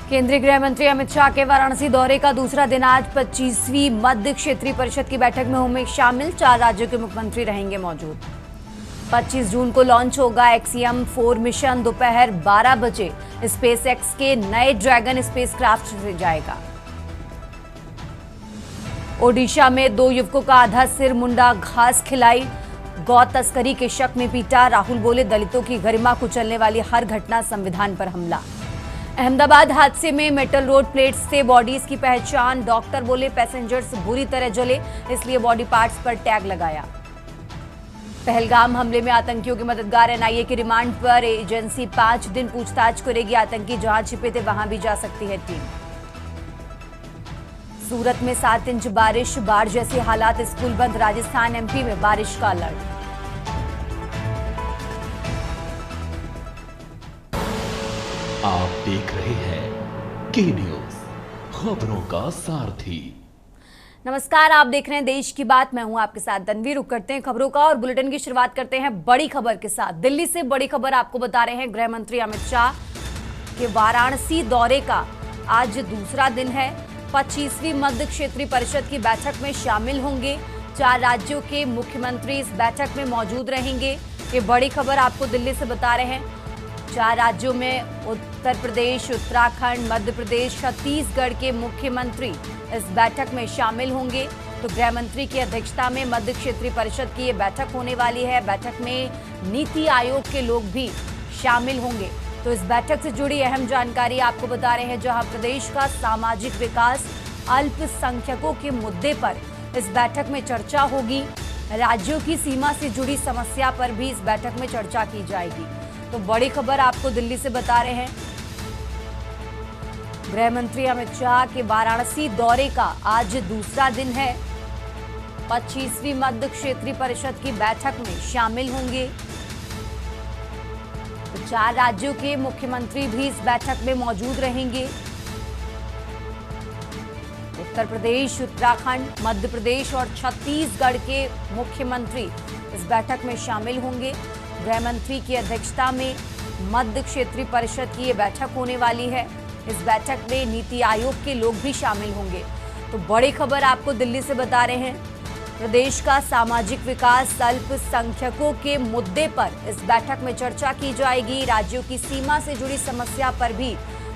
केंद्रीय गृह मंत्री अमित शाह के वाराणसी दौरे का दूसरा दिन आज 25वीं मध्य क्षेत्रीय परिषद की बैठक में होंगे शामिल। 4 राज्यों के मुख्यमंत्री रहेंगे मौजूद। 25 जून को लॉन्च होगा एक्सियम 4 मिशन। दोपहर 12 बजे स्पेस एक्स के नए ड्रैगन स्पेसक्राफ्ट से जाएगा। ओडिशा में 2 युवकों का आधा सिर मुंडा घास खिलाई, गौ तस्करी के शक में पीटा। राहुल बोले, दलितों की गरिमा कुचलने वाली हर घटना संविधान पर हमला। अहमदाबाद हादसे में मेटल रोड प्लेट्स से बॉडीज की पहचान। डॉक्टर बोले, पैसेंजर्स बुरी तरह जले, इसलिए बॉडी पार्ट्स पर टैग लगाया। पहलगाम हमले में आतंकियों के मददगार एनआईए की रिमांड पर। एजेंसी 5 दिन पूछताछ करेगी। आतंकी जहां छिपे थे वहां भी जा सकती है टीम। सूरत में 7 इंच बारिश, बाढ़ जैसे हालात, स्कूल बंद। राजस्थान एमपी में बारिश का अलर्ट। आप देख रहे हैं के न्यूज, खबरों का सारथी। नमस्कार, आप देख रहे हैं देश की बात। मैं हूं आपके साथ तन्वी। रुक करते हैं खबरों का और बुलेटिन की शुरुआत करते हैं बड़ी खबर के साथ। दिल्ली से बड़ी खबर आपको बता रहे हैं। गृह मंत्री अमित शाह के वाराणसी दौरे का आज दूसरा दिन है। 25वीं मध्य क्षेत्रीय परिषद की बैठक में शामिल होंगे। 4 राज्यों के मुख्यमंत्री इस बैठक में मौजूद रहेंगे। ये बड़ी खबर आपको दिल्ली से बता रहे हैं। 4 राज्यों में उत्तर प्रदेश, उत्तराखंड, मध्य प्रदेश, छत्तीसगढ़ के मुख्यमंत्री इस बैठक में शामिल होंगे। तो गृह मंत्री की अध्यक्षता में मध्य क्षेत्रीय परिषद की ये बैठक होने वाली है। बैठक में नीति आयोग के लोग भी शामिल होंगे। तो इस बैठक से जुड़ी अहम जानकारी आपको बता रहे हैं। जहां प्रदेश का सामाजिक विकास, अल्पसंख्यकों के मुद्दे पर इस बैठक में चर्चा होगी। राज्यों की सीमा से जुड़ी समस्या पर भी इस बैठक में चर्चा की जाएगी। तो बड़ी खबर आपको दिल्ली से बता रहे हैं। गृह मंत्री अमित शाह के वाराणसी दौरे का आज दूसरा दिन है। 25वीं मध्य क्षेत्रीय परिषद की बैठक में शामिल होंगे। तो 4 राज्यों के मुख्यमंत्री भी इस बैठक में मौजूद रहेंगे। उत्तर प्रदेश, उत्तराखंड, मध्य प्रदेश और छत्तीसगढ़ के मुख्यमंत्री इस बैठक में शामिल होंगे। गृह मंत्री की अध्यक्षता में मध्य क्षेत्रीय परिषद की ये बैठक होने वाली है। इस बैठक में नीति आयोग के लोग भी शामिल होंगे। तो बड़ी खबर आपको दिल्ली से बता रहे हैं। प्रदेश का सामाजिक विकास, अल्पसंख्यकों के मुद्दे पर इस बैठक में चर्चा की जाएगी। राज्यों की सीमा से जुड़ी समस्या पर भी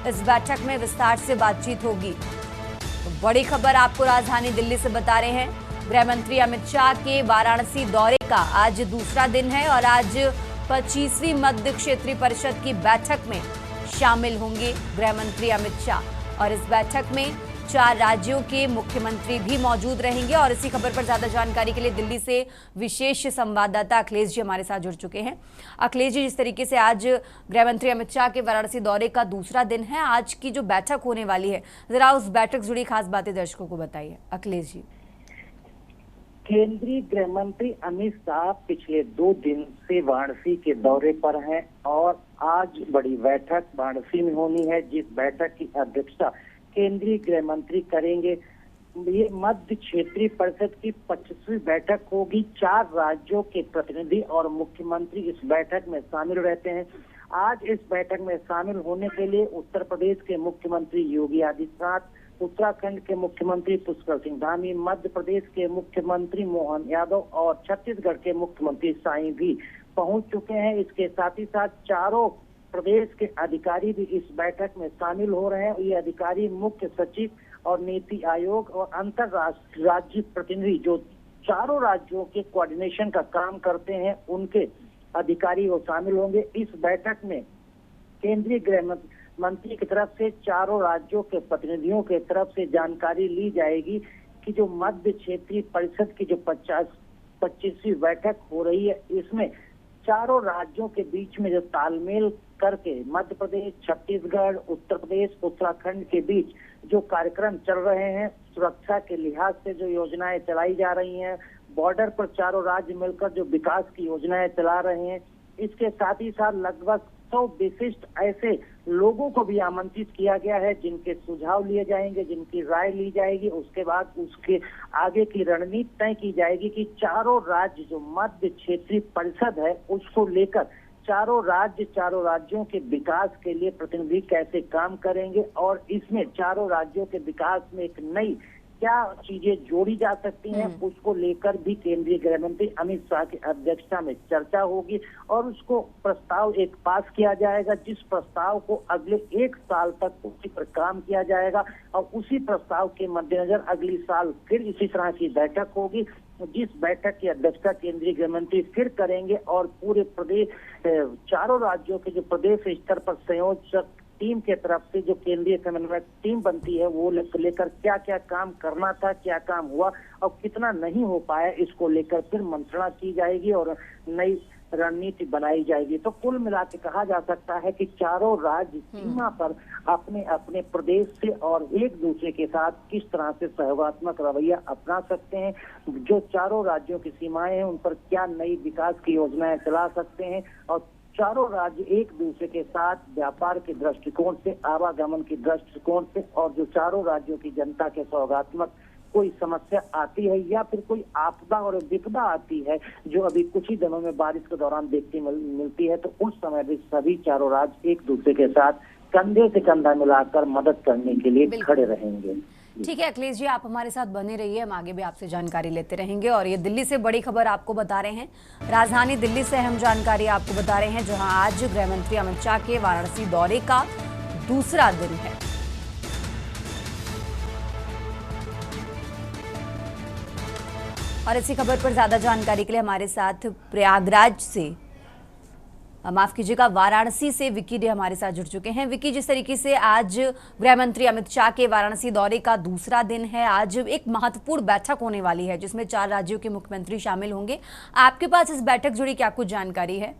इस बैठक में विस्तार से बातचीत होगी। तो बड़ी खबर आपको राजधानी दिल्ली से बता रहे हैं। गृह मंत्री अमित शाह के वाराणसी दौरे का आज दूसरा दिन है और आज 25वीं मध्य क्षेत्रीय परिषद की बैठक में शामिल होंगे गृह मंत्री अमित शाह। और इस बैठक में 4 राज्यों के मुख्यमंत्री भी मौजूद रहेंगे। और इसी खबर पर ज्यादा जानकारी के लिए दिल्ली से विशेष संवाददाता अखिलेश जी हमारे साथ जुड़ चुके हैं। अखिलेश जी, जिस तरीके से आज गृह मंत्री अमित शाह के वाराणसी दौरे का दूसरा दिन है, आज की जो बैठक होने वाली है, जरा उस बैठक से जुड़ी खास बातें दर्शकों को बताइए। अखिलेश जी। केंद्रीय गृह मंत्री अमित शाह पिछले 2 दिन से वाराणसी के दौरे पर हैं और आज बड़ी बैठक वाराणसी में होनी है, जिस बैठक की अध्यक्षता केंद्रीय गृह मंत्री करेंगे। ये मध्य क्षेत्रीय परिषद की 25वीं बैठक होगी। 4 राज्यों के प्रतिनिधि और मुख्यमंत्री इस बैठक में शामिल रहते हैं। आज इस बैठक में शामिल होने के लिए उत्तर प्रदेश के मुख्यमंत्री योगी आदित्यनाथ, उत्तराखंड के मुख्यमंत्री पुष्कर सिंह धामी, मध्य प्रदेश के मुख्यमंत्री मोहन यादव और छत्तीसगढ़ के मुख्यमंत्री साईं भी पहुंच चुके हैं। इसके साथ ही साथ चारों प्रदेश के अधिकारी भी इस बैठक में शामिल हो रहे हैं। ये अधिकारी मुख्य सचिव और नीति आयोग और अंतर्राष्ट्रीय राज्य प्रतिनिधि जो चारों राज्यों के कोऑर्डिनेशन का काम करते हैं, उनके अधिकारी वो शामिल होंगे। इस बैठक में केंद्रीय गृह मंत्री की तरफ से चारों राज्यों के प्रतिनिधियों के तरफ से जानकारी ली जाएगी कि जो मध्य क्षेत्रीय परिषद की जो 25वीं बैठक हो रही है, इसमें चारों राज्यों के बीच में जो तालमेल करके मध्य प्रदेश, छत्तीसगढ़, उत्तर प्रदेश, उत्तराखंड के बीच जो कार्यक्रम चल रहे हैं, सुरक्षा के लिहाज से जो योजनाएं चलाई जा रही हैं, बॉर्डर पर चारों राज्य मिलकर जो विकास की योजनाएं चला रहे हैं, इसके साथ ही साथ लगभग 100 विशिष्ट ऐसे लोगों को भी आमंत्रित किया गया है जिनके सुझाव लिए जाएंगे, जिनकी राय ली जाएगी। उसके बाद उसके आगे की रणनीति तय की जाएगी कि चारों राज्य जो मध्य क्षेत्रीय परिषद है उसको लेकर चारों राज्यों के विकास के लिए प्रतिनिधि कैसे काम करेंगे और इसमें चारों राज्यों के विकास में एक नई क्या चीजें जोड़ी जा सकती हैं, उसको लेकर भी केंद्रीय गृह मंत्री अमित शाह की अध्यक्षता में चर्चा होगी और उसको प्रस्ताव एक पास किया जाएगा, जिस प्रस्ताव को अगले 1 साल तक उसी पर काम किया जाएगा और उसी प्रस्ताव के मद्देनजर अगली साल फिर इसी तरह की बैठक होगी, जिस बैठक की अध्यक्षता केंद्रीय गृह मंत्री फिर करेंगे और पूरे प्रदेश चारों राज्यों के जो प्रदेश स्तर पर संयोजक टीम के तरफ से जो केंद्रीय समन्वयक टीम बनती है वो लेकर क्या क्या काम करना था, क्या काम हुआ और कितना नहीं हो पाया, इसको लेकर फिर मंत्रणा की जाएगी और नई रणनीति बनाई जाएगी। तो कुल मिला के कहा जा सकता है कि चारों राज्य सीमा पर अपने अपने प्रदेश से और एक दूसरे के साथ किस तरह से सहयोगात्मक रवैया अपना सकते हैं, जो चारों राज्यों की सीमाएं हैं उन पर क्या नई विकास की योजनाएं चला सकते हैं और चारों राज्य एक दूसरे के साथ व्यापार के दृष्टिकोण से, आवागमन के दृष्टिकोण से और जो चारों राज्यों की जनता के सहयोगात्मक कोई समस्या आती है या फिर कोई आपदा और विपदा आती है जो अभी कुछ ही दिनों में बारिश के दौरान देखने मिलती है, तो उस समय भी सभी चारों राज्य एक दूसरे के साथ कंधे से कंधा मिलाकर मदद करने के लिए खड़े रहेंगे। ठीक है अखिलेश जी, आप हमारे साथ बने रहिए, हम आगे भी आपसे जानकारी लेते रहेंगे। और ये दिल्ली से बड़ी खबर आपको बता रहे हैं, राजधानी दिल्ली से अहम जानकारी आपको बता रहे हैं, जहां आज गृह मंत्री अमित शाह के वाराणसी दौरे का दूसरा दिन है। और इसी खबर पर ज्यादा जानकारी के लिए हमारे साथ प्रयागराज से, माफ कीजिएगा, वाराणसी से विकी डे हमारे साथ जुड़ चुके हैं। विकी, जिस तरीके से आज गृह मंत्री अमित शाह के वाराणसी दौरे का दूसरा दिन है, आज एक महत्वपूर्ण बैठक होने वाली है जिसमें 4 राज्यों के मुख्यमंत्री शामिल होंगे। आपके पास इस बैठक जुड़ी क्या कुछ जानकारी है?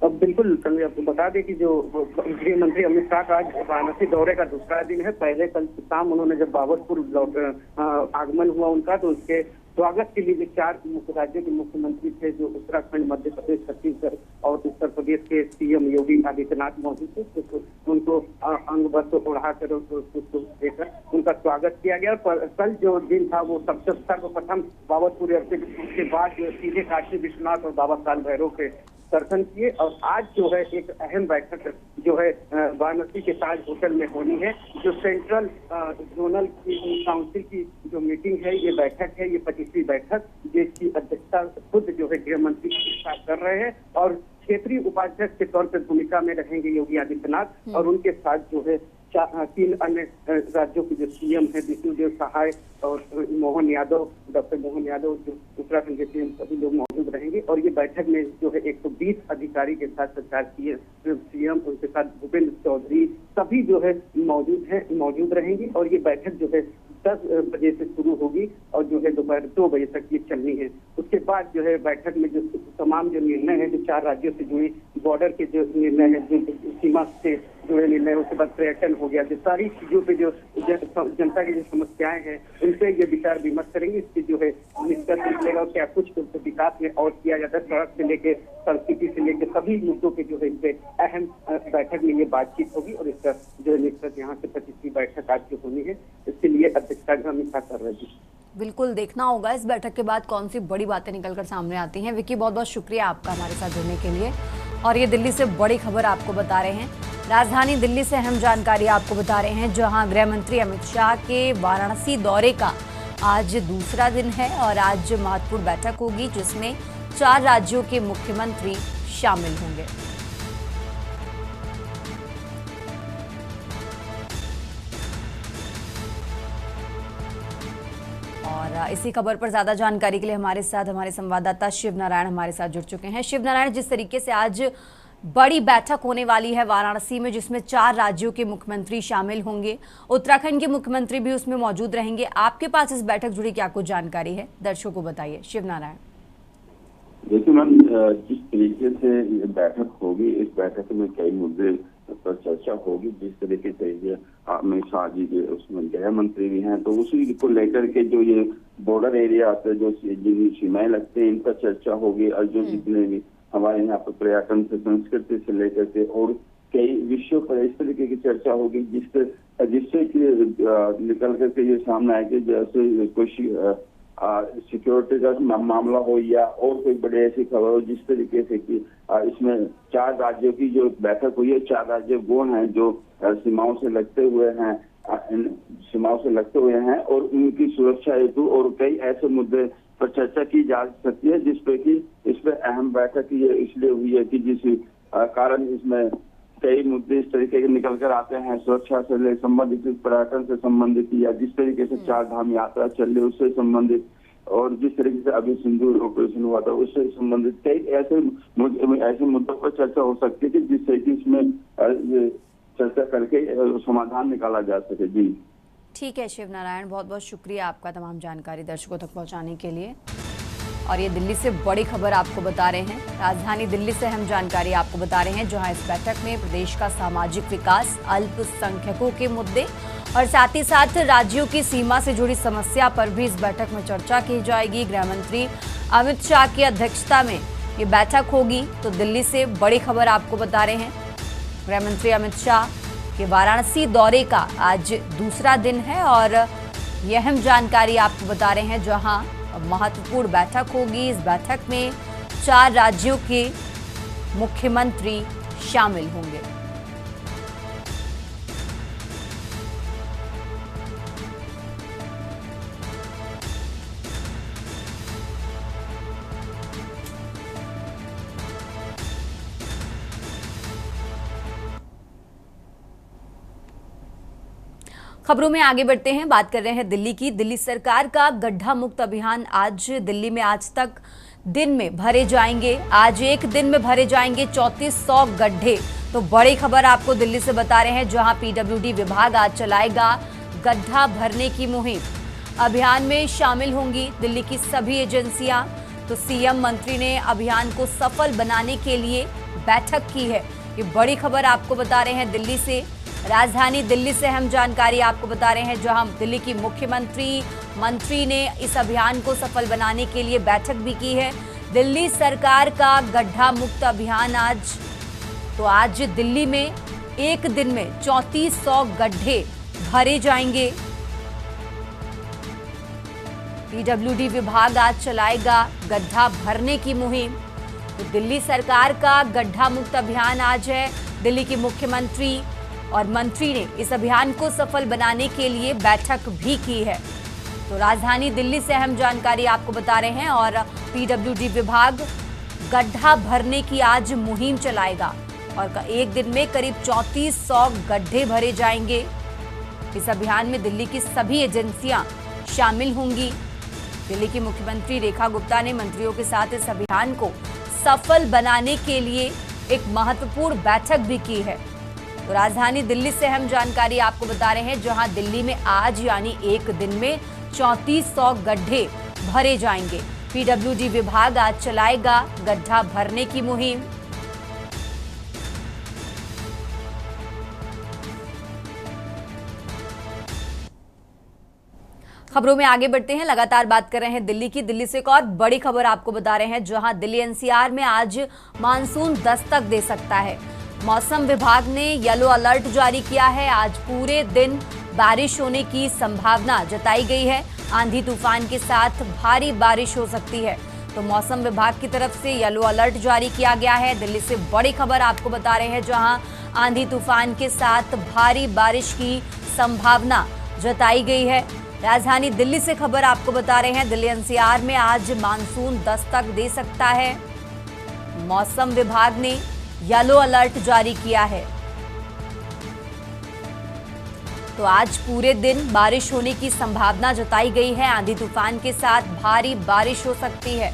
अब बिल्कुल आपको बता दें कि जो गृह मंत्री अमित शाह का आज वाराणसी दौरे का दूसरा दिन है। पहले कल शाम उन्होंने जब बाबतपुर आगमन हुआ उनका, तो उसके स्वागत के लिए 4 मुख्य राज्यों के मुख्यमंत्री थे, जो उत्तराखंड, मध्य प्रदेश, छत्तीसगढ़ और उत्तर प्रदेश के सीएम योगी आदित्यनाथ मौजूद थे। तो उनको अंग वस्त्र ओढ़ाकर देकर उनका स्वागत किया गया। पर कल जो दिन था वो सबसे सर्वप्रथम बाबतपुर एयरपोर्ट के बाद जो सीधे काशी विश्वनाथ और बाबा काल भैरव के दर्शन किए। और आज जो है एक अहम बैठक जो है वाराणसी के ताज होटल में होनी है, जो सेंट्रल जोनल काउंसिल की जो मीटिंग है, ये बैठक है, ये 25वीं बैठक, जिसकी अध्यक्षता खुद जो है गृह मंत्री कर रहे हैं और क्षेत्रीय उपाध्यक्ष के तौर पर भूमिका में रहेंगे योगी आदित्यनाथ और उनके साथ जो है 3 अन्य राज्यों के जो सीएम है, विष्णुदेव सहाय और मोहन यादव, डॉक्टर मोहन यादव, जो उत्तराखंड के सीएम, सभी लोग मौजूद रहेंगे। और ये बैठक में जो है 120 अधिकारी के साथ सरकार की सीएम, उनके साथ भूपेंद्र चौधरी, सभी जो है मौजूद रहेंगी। और ये बैठक जो है 10 बजे से शुरू होगी और जो है दोपहर 2 बजे तक ये चलनी है। उसके बाद जो है बैठक में जो तमाम जो निर्णय है, जो 4 राज्यों से जुड़ी बॉर्डर के जो निर्णय है, जो सीमा से जुड़े निर्णय, उसके बाद पर्यटन हो गया, जो सारी चीजों पे जो जनता की जो समस्याएं हैं उन पे ये विचार विमर्श करेंगे। इसकी जो है निष्कर्ष निकलेगा और क्या कुछ विकास में और किया जाता है, सड़क से लेके संस्कृति से लेके सभी मुद्दों पे जो है इन पे अहम बैठक में ये बातचीत होगी। और इसका जो निष्कर्ष यहाँ से 25वीं बैठक आज जो होनी है, इसके लिए अध्यक्षता अमित शाह कर रहे हैं। बिल्कुल देखना होगा इस बैठक के बाद कौन सी बड़ी बातें निकलकर सामने आती हैं। विकी, बहुत बहुत शुक्रिया आपका हमारे साथ जुड़ने के लिए। और ये दिल्ली से बड़ी खबर आपको बता रहे हैं, राजधानी दिल्ली से अहम जानकारी आपको बता रहे हैं, जहां गृह मंत्री अमित शाह के वाराणसी दौरे का आज दूसरा दिन है और आज महत्वपूर्ण बैठक होगी जिसमें 4 राज्यों के मुख्यमंत्री शामिल होंगे। और इसी खबर पर ज्यादा जानकारी के लिए हमारे साथ हमारे संवाददाता शिव नारायण हमारे साथ जुड़ चुके हैं। शिव नारायण, जिस तरीके से आज बड़ी बैठक होने वाली है वाराणसी में, जिसमें 4 राज्यों के मुख्यमंत्री शामिल होंगे, उत्तराखंड के मुख्यमंत्री भी उसमें मौजूद रहेंगे, आपके पास इस बैठक जुड़ी क्या कुछ जानकारी है, दर्शकों को बताइए। शिव नारायण। देखिए मैम, जिस तरीके से ये बैठक होगी, इस बैठक में कई मुद्दे पर चर्चा होगी। जिस तरीके से ये अमित शाह जी के उसमें गृह मंत्री भी हैं, तो उसी को लेकर के जो ये बॉर्डर एरिया से जो सीमाएं लगते हैं, इन पर चर्चा होगी। और जो जितने भी हमारे यहाँ पर पर्यटन से, संस्कृति से लेकर के और कई विषयों पर इस तरीके की चर्चा होगी, जिससे निकल करके ये सामने आए कि जैसे कुछ सिक्योरिटी का मामला हो या और कोई बड़े ऐसी खबर हो, जिस तरीके से कि इसमें 4 राज्यों की जो बैठक हुई है, 4 राज्य वो हैं जो सीमाओं से लगते हुए हैं और उनकी सुरक्षा हेतु और कई ऐसे मुद्दे पर चर्चा की जा सकती है, जिसपे कि इसमें अहम बैठक ये इसलिए हुई है कि जिस कारण इसमें कई मुद्दे इस तरीके के निकल कर आते हैं, सुरक्षा से संबंधित, पर्यटन से संबंधित, या जिस तरीके से 4 धाम यात्रा चल रही है उससे संबंधित, और जिस तरीके से अभी सिंदूर ऑपरेशन हुआ था उससे संबंधित कई ऐसे मुद्दों पर चर्चा हो सकती है जिससे कि इसमें चर्चा करके समाधान निकाला जा सके। जी ठीक है शिव नारायण, बहुत बहुत शुक्रिया आपका तमाम जानकारी दर्शकों तक पहुंचाने के लिए। और ये दिल्ली से बड़ी खबर आपको बता रहे हैं, राजधानी दिल्ली से अहम जानकारी आपको बता रहे हैं, जहां इस बैठक में प्रदेश का सामाजिक विकास, अल्पसंख्यकों के मुद्दे और साथ ही साथ राज्यों की सीमा से जुड़ी समस्या पर भी इस बैठक में चर्चा की जाएगी। गृह मंत्री अमित शाह की अध्यक्षता में ये बैठक होगी। तो दिल्ली से बड़ी खबर आपको बता रहे हैं, गृह मंत्री अमित शाह के वाराणसी दौरे का आज दूसरा दिन है और यह अहम जानकारी आपको बता रहे हैं, जहां महत्वपूर्ण बैठक होगी। इस बैठक में 4 राज्यों के मुख्यमंत्री शामिल होंगे। खबरों में आगे बढ़ते हैं, बात कर रहे हैं दिल्ली की। दिल्ली सरकार का गड्ढा मुक्त अभियान आज दिल्ली में आज तक दिन में भरे जाएंगे। आज एक दिन में भरे जाएंगे 3400 गड्ढे। तो बड़ी खबर आपको दिल्ली से बता रहे हैं, जहां पीडब्ल्यूडी विभाग आज चलाएगा गड्ढा भरने की मुहिम। अभियान में शामिल होंगी दिल्ली की सभी एजेंसियां। तो सीएम मंत्री ने अभियान को सफल बनाने के लिए बैठक की है। ये बड़ी खबर आपको बता रहे हैं दिल्ली से। राजधानी दिल्ली से अहम जानकारी आपको बता रहे हैं, जहां दिल्ली की मंत्री ने इस अभियान को सफल बनाने के लिए बैठक भी की है। दिल्ली सरकार का गड्ढा मुक्त अभियान आज दिल्ली में एक दिन में 3400 गड्ढे भरे जाएंगे। पीडब्ल्यूडी विभाग आज चलाएगा गड्ढा भरने की मुहिम। तो दिल्ली सरकार का गड्ढा मुक्त अभियान आज है। दिल्ली की मुख्यमंत्री और मंत्री ने इस अभियान को सफल बनाने के लिए बैठक भी की है। तो राजधानी दिल्ली से अहम जानकारी आपको बता रहे हैं और पीडब्ल्यूडी विभाग गड्ढा भरने की आज मुहिम चलाएगा और एक दिन में करीब 3400 गड्ढे भरे जाएंगे। इस अभियान में दिल्ली की सभी एजेंसियां शामिल होंगी। दिल्ली की मुख्यमंत्री रेखा गुप्ता ने मंत्रियों के साथ इस अभियान को सफल बनाने के लिए एक महत्वपूर्ण बैठक भी की है। तो राजधानी दिल्ली से अहम जानकारी आपको बता रहे हैं, जहां दिल्ली में आज यानी एक दिन में 3400 गड्ढे भरे जाएंगे। पीडब्ल्यूडी विभाग आज चलाएगा गड्ढा भरने की मुहिम। खबरों में आगे बढ़ते हैं, लगातार बात कर रहे हैं दिल्ली की। दिल्ली से एक और बड़ी खबर आपको बता रहे हैं, जहां दिल्ली एनसीआर में आज मानसून दस्तक दे सकता है। मौसम विभाग ने येलो अलर्ट जारी किया है। आज पूरे दिन बारिश होने की संभावना जताई गई है। आंधी तूफान के साथ भारी बारिश हो सकती है। तो मौसम विभाग की तरफ से येलो अलर्ट जारी किया गया है। दिल्ली से बड़ी खबर आपको बता रहे हैं, जहां आंधी तूफान के साथ भारी बारिश की संभावना जताई गई है। राजधानी दिल्ली से खबर आपको बता रहे हैं, दिल्ली एनसीआर में आज मानसून दस्तक दे सकता है। मौसम विभाग ने येलो अलर्ट जारी किया है। तो आज पूरे दिन बारिश होने की संभावना जताई गई है। आंधी तूफान के साथ भारी बारिश हो सकती है।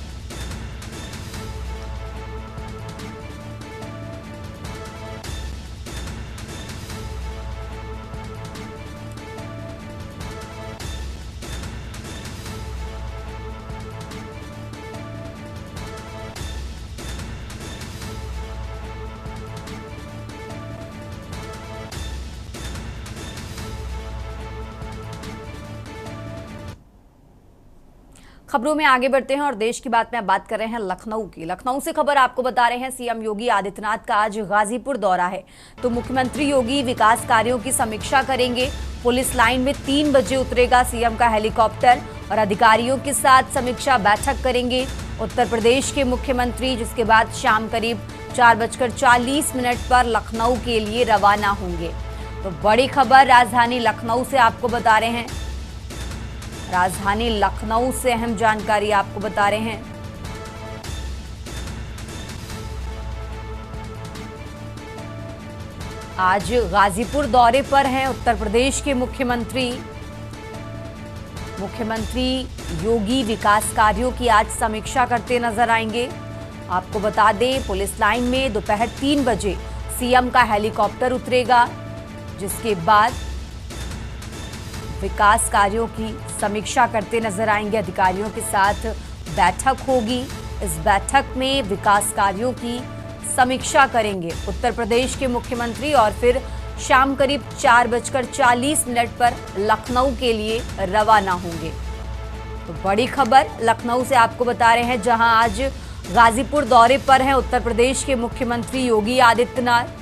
खबरों में आगे बढ़ते हैं और देश की बात में बात कर रहे हैं लखनऊ की। लखनऊ से खबर आपको बता रहे हैं, सीएम योगी आदित्यनाथ का आज गाजीपुर दौरा है। तो मुख्यमंत्री योगी विकास कार्यों की समीक्षा करेंगे। पुलिस लाइन में 3 बजे उतरेगा सीएम का हेलीकॉप्टर और अधिकारियों के साथ समीक्षा बैठक करेंगे उत्तर प्रदेश के मुख्यमंत्री, जिसके बाद शाम करीब 4:40 पर लखनऊ के लिए रवाना होंगे। तो बड़ी खबर राजधानी लखनऊ से आपको बता रहे हैं। राजधानी लखनऊ से अहम जानकारी आपको बता रहे हैं। आज गाजीपुर दौरे पर हैं उत्तर प्रदेश के मुख्यमंत्री योगी विकास कार्यों की आज समीक्षा करते नजर आएंगे। आपको बता दें, पुलिस लाइन में दोपहर 3 बजे सीएम का हेलीकॉप्टर उतरेगा, जिसके बाद विकास कार्यों की समीक्षा करते नजर आएंगे। अधिकारियों के साथ बैठक होगी। इस बैठक में विकास कार्यों की समीक्षा करेंगे उत्तर प्रदेश के मुख्यमंत्री और फिर शाम करीब 4:40 पर लखनऊ के लिए रवाना होंगे। तो बड़ी खबर लखनऊ से आपको बता रहे हैं, जहां आज गाजीपुर दौरे पर हैं उत्तर प्रदेश के मुख्यमंत्री योगी आदित्यनाथ।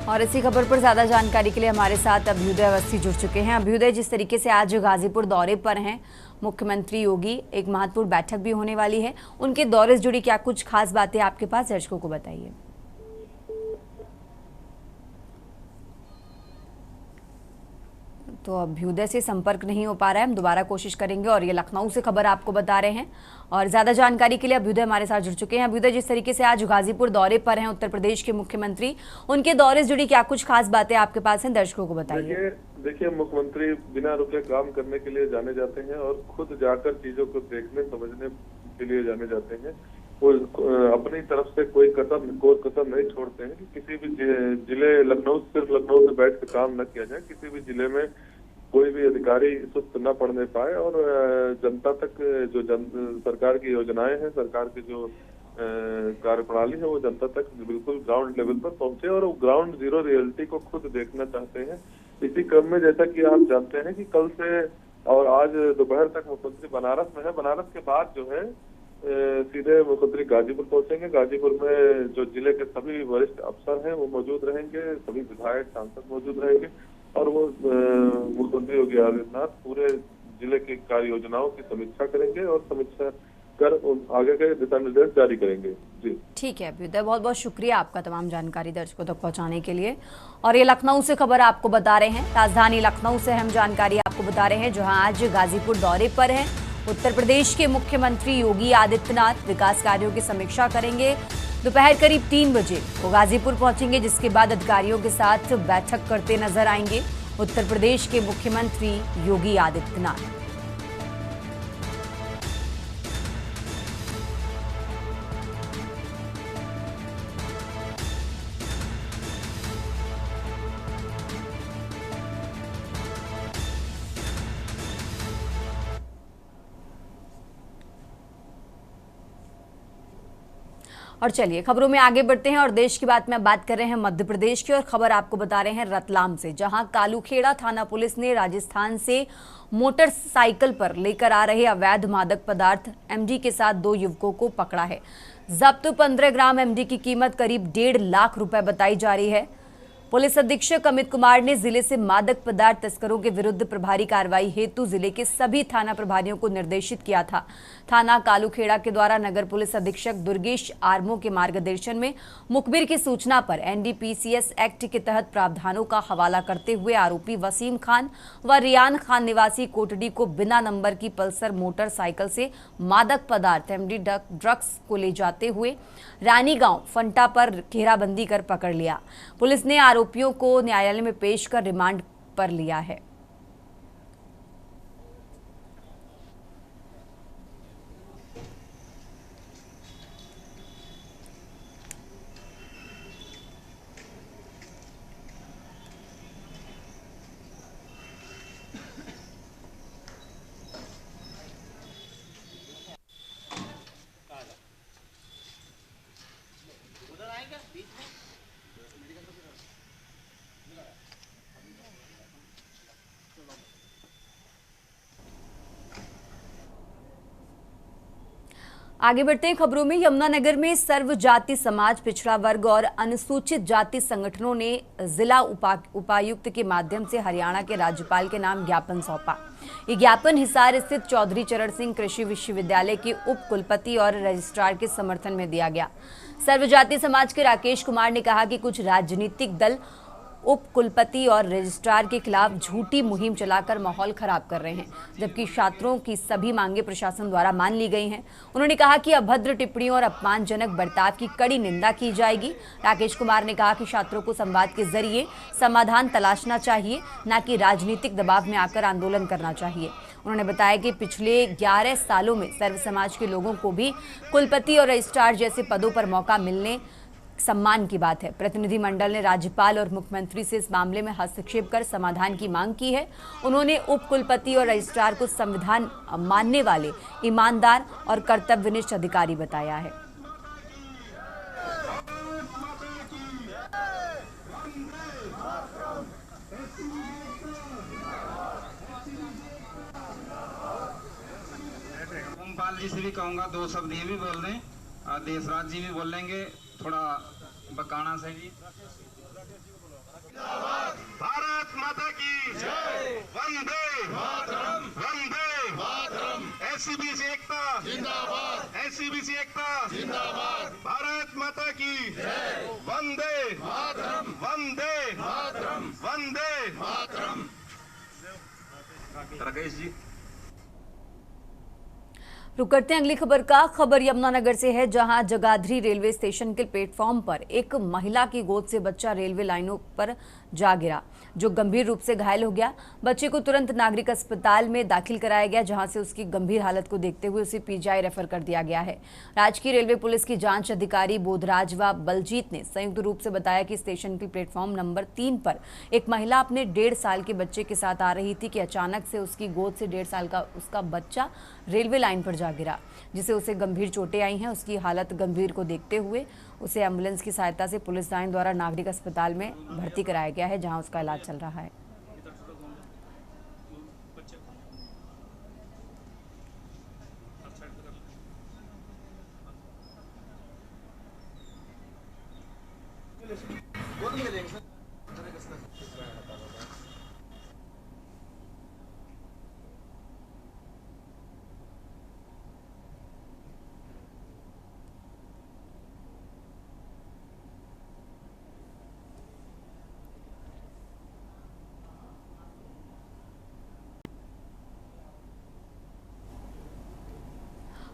और इसी खबर पर ज्यादा जानकारी के लिए हमारे साथ अभ्युदय अवस्थी जुड़ चुके हैं। अभ्युदय, जिस तरीके से आज गाजीपुर दौरे पर हैं मुख्यमंत्री योगी, एक महत्वपूर्ण बैठक भी होने वाली है, उनके दौरे से जुड़ी क्या कुछ खास बातें आपके पास, दर्शकों को बताइए। तो अभ्युदय से संपर्क नहीं हो पा रहा है, हम दोबारा कोशिश करेंगे। और ये लखनऊ से खबर आपको बता रहे हैं और ज्यादा जानकारी के लिए अभ्युदय हमारे साथ जुड़ चुके हैं। अभ्युदय, जिस तरीके से आज गाजीपुर दौरे पर हैं उत्तर प्रदेश के मुख्यमंत्री, उनके दौरे से जुड़ी क्या कुछ खास बातें आपके पास हैं, दर्शकों को बताइए। देखिए, मुख्यमंत्री बिना रुके काम करने के लिए जाने जाते हैं और खुद जाकर चीजों को देखने समझने के लिए जाने जाते हैं। वो अपनी तरफ से कोई कसर नहीं छोड़ते हैं कि किसी भी जिले, सिर्फ लखनऊ से बैठ कर काम न किया जाए, किसी भी जिले में कोई भी अधिकारी सुस्त न पड़ने पाए और जनता तक जो सरकार की योजनाएं हैं, सरकार की जो कार्यप्रणाली है, वो जनता तक बिल्कुल ग्राउंड लेवल पर पहुंचे और वो ग्राउंड जीरो रियलिटी को खुद देखना चाहते हैं। इसी क्रम में जैसा कि आप जानते हैं कि कल से और आज दोपहर तक मुख्यमंत्री बनारस में है। बनारस के बाद जो है सीधे मुख्यमंत्री गाजीपुर पहुंचेंगे। गाजीपुर में जो जिले के सभी वरिष्ठ अफसर हैं वो मौजूद रहेंगे, सभी विधायक सांसद मौजूद रहेंगे और वो मुख्यमंत्री योगी आदित्यनाथ पूरे जिले की कार्य योजनाओं की समीक्षा करेंगे और समीक्षा कर आगे के दिशा निर्देश जारी करेंगे। जी ठीक है अभ्युदय, बहुत बहुत शुक्रिया आपका तमाम जानकारी दर्शकों तक पहुंचाने के लिए। और ये लखनऊ से खबर आपको बता रहे हैं, राजधानी लखनऊ से अहम जानकारी आपको बता रहे हैं, जहां आज गाजीपुर दौरे पर हैं उत्तर प्रदेश के मुख्यमंत्री योगी आदित्यनाथ। विकास कार्यों की समीक्षा करेंगे। दोपहर करीब 3 बजे वो गाजीपुर पहुंचेंगे, जिसके बाद अधिकारियों के साथ बैठक करते नजर आएंगे उत्तर प्रदेश के मुख्यमंत्री योगी आदित्यनाथ। और चलिए खबरों में आगे बढ़ते हैं और देश की बात में बात कर रहे हैं मध्य प्रदेश की, और खबर आपको बता रहे हैं रतलाम से, जहां कालूखेड़ा थाना पुलिस ने राजस्थान से मोटरसाइकिल पर लेकर आ रहे अवैध मादक पदार्थ एमडी के साथ 2 युवकों को पकड़ा है। जब्त 15 ग्राम एमडी की कीमत करीब 1.5 लाख रुपए बताई जा रही है। पुलिस अधीक्षक अमित कुमार ने जिले से मादक पदार्थ तस्करों के विरुद्ध प्रभारी कार्रवाई हेतु जिले के सभी थाना प्रभारियों को निर्देशित किया था। थाना कालूखेड़ा के द्वारा नगर पुलिस अधीक्षक दुर्गेश आर्मो के मार्गदर्शन में मुखबिर की सूचना पर एनडीपीसीएस एक्ट के तहत प्रावधानों का हवाला करते हुए आरोपी वसीम खान व रियान खान निवासी कोटडी को बिना नंबर की पल्सर मोटरसाइकिल से मादक पदार्थ एमडी ड्रग्स को ले जाते हुए रानी गांव फंटा पर घेराबंदी कर पकड़ लिया। पुलिस ने आरोपियों को न्यायालय में पेश कर रिमांड पर लिया है। आगे बढ़ते हैं खबरों में। यमुनानगर में सर्व जाति समाज, पिछड़ा वर्ग और अनुसूचित जाति संगठनों ने जिला उपायुक्त के माध्यम से हरियाणा के राज्यपाल के नाम ज्ञापन सौंपा। ये ज्ञापन हिसार स्थित चौधरी चरण सिंह कृषि विश्वविद्यालय के उप कुलपति और रजिस्ट्रार के समर्थन में दिया गया। सर्व जाति समाज के राकेश कुमार ने कहा कि कुछ राजनीतिक दल उप कुलपति और रजिस्ट्रार के खिलाफ झूठी मुहिम चलाकर माहौल खराब कर रहे हैं, जबकि छात्रों की सभी मांगे प्रशासन द्वारा मान ली गई हैं। उन्होंने कहा कि अभद्र टिप्पणियों और अपमानजनक बर्ताव की कड़ी निंदा की जाएगी। राकेश कुमार ने कहा कि छात्रों को संवाद के जरिए समाधान तलाशना चाहिए, न कि राजनीतिक दबाव में आकर आंदोलन करना चाहिए। उन्होंने बताया कि पिछले 11 सालों में सर्व समाज के लोगों को भी कुलपति और रजिस्ट्रार जैसे पदों पर मौका मिलने सम्मान की बात है। प्रतिनिधिमंडल ने राज्यपाल और मुख्यमंत्री से इस मामले में हस्तक्षेप कर समाधान की मांग की है। उन्होंने उप कुलपति और रजिस्ट्रार को संविधान मानने वाले, ईमानदार और कर्तव्यनिष्ठ अधिकारी बताया है। ओमपाल जी से भी कहूंगा 2 शब्द ये भी बोल दें, देशराज जी भी बोल लेंगे थोड़ा बकाना से जी। भारत माता की जय, वंदे मातरम, वंदे मातरम, एससीबीसी एकता जिंदाबाद, एससीबीसी एकता जिंदाबाद, भारत माता की जय, वंदे मातरम, वंदे मातरम, वंदे मातरम। राकेश जी रुक करते हैं अगली खबर का। खबर यमुनानगर से है, जहां जगाधरी रेलवे स्टेशन के प्लेटफॉर्म पर एक महिला की गोद से बच्चा रेलवे लाइनों पर जा गिरा, जो गंभीर रूप से घायल हो गया। बच्चे को तुरंत नागरिक अस्पताल में दाखिल कराया गया, जहां से उसकी गंभीर हालत को देखते हुए उसे पीजीआई रेफर कर दिया गया है। राजकीय रेलवे पुलिस की जांच अधिकारी बोधराज व बलजीत ने संयुक्त रूप से बताया कि स्टेशन के प्लेटफॉर्म नंबर 3 पर एक महिला अपने 1.5 साल के बच्चे के साथ आ रही थी कि अचानक से उसकी गोद से 1.5 साल का उसका बच्चा रेलवे लाइन पर जा गिरा, जिसे उसे गंभीर चोटें आई हैं। उसकी हालत गंभीर को देखते हुए उसे एम्बुलेंस की सहायता से पुलिस लाइन द्वारा नागरिक अस्पताल में भर्ती कराया गया है, जहां उसका इलाज चल रहा है।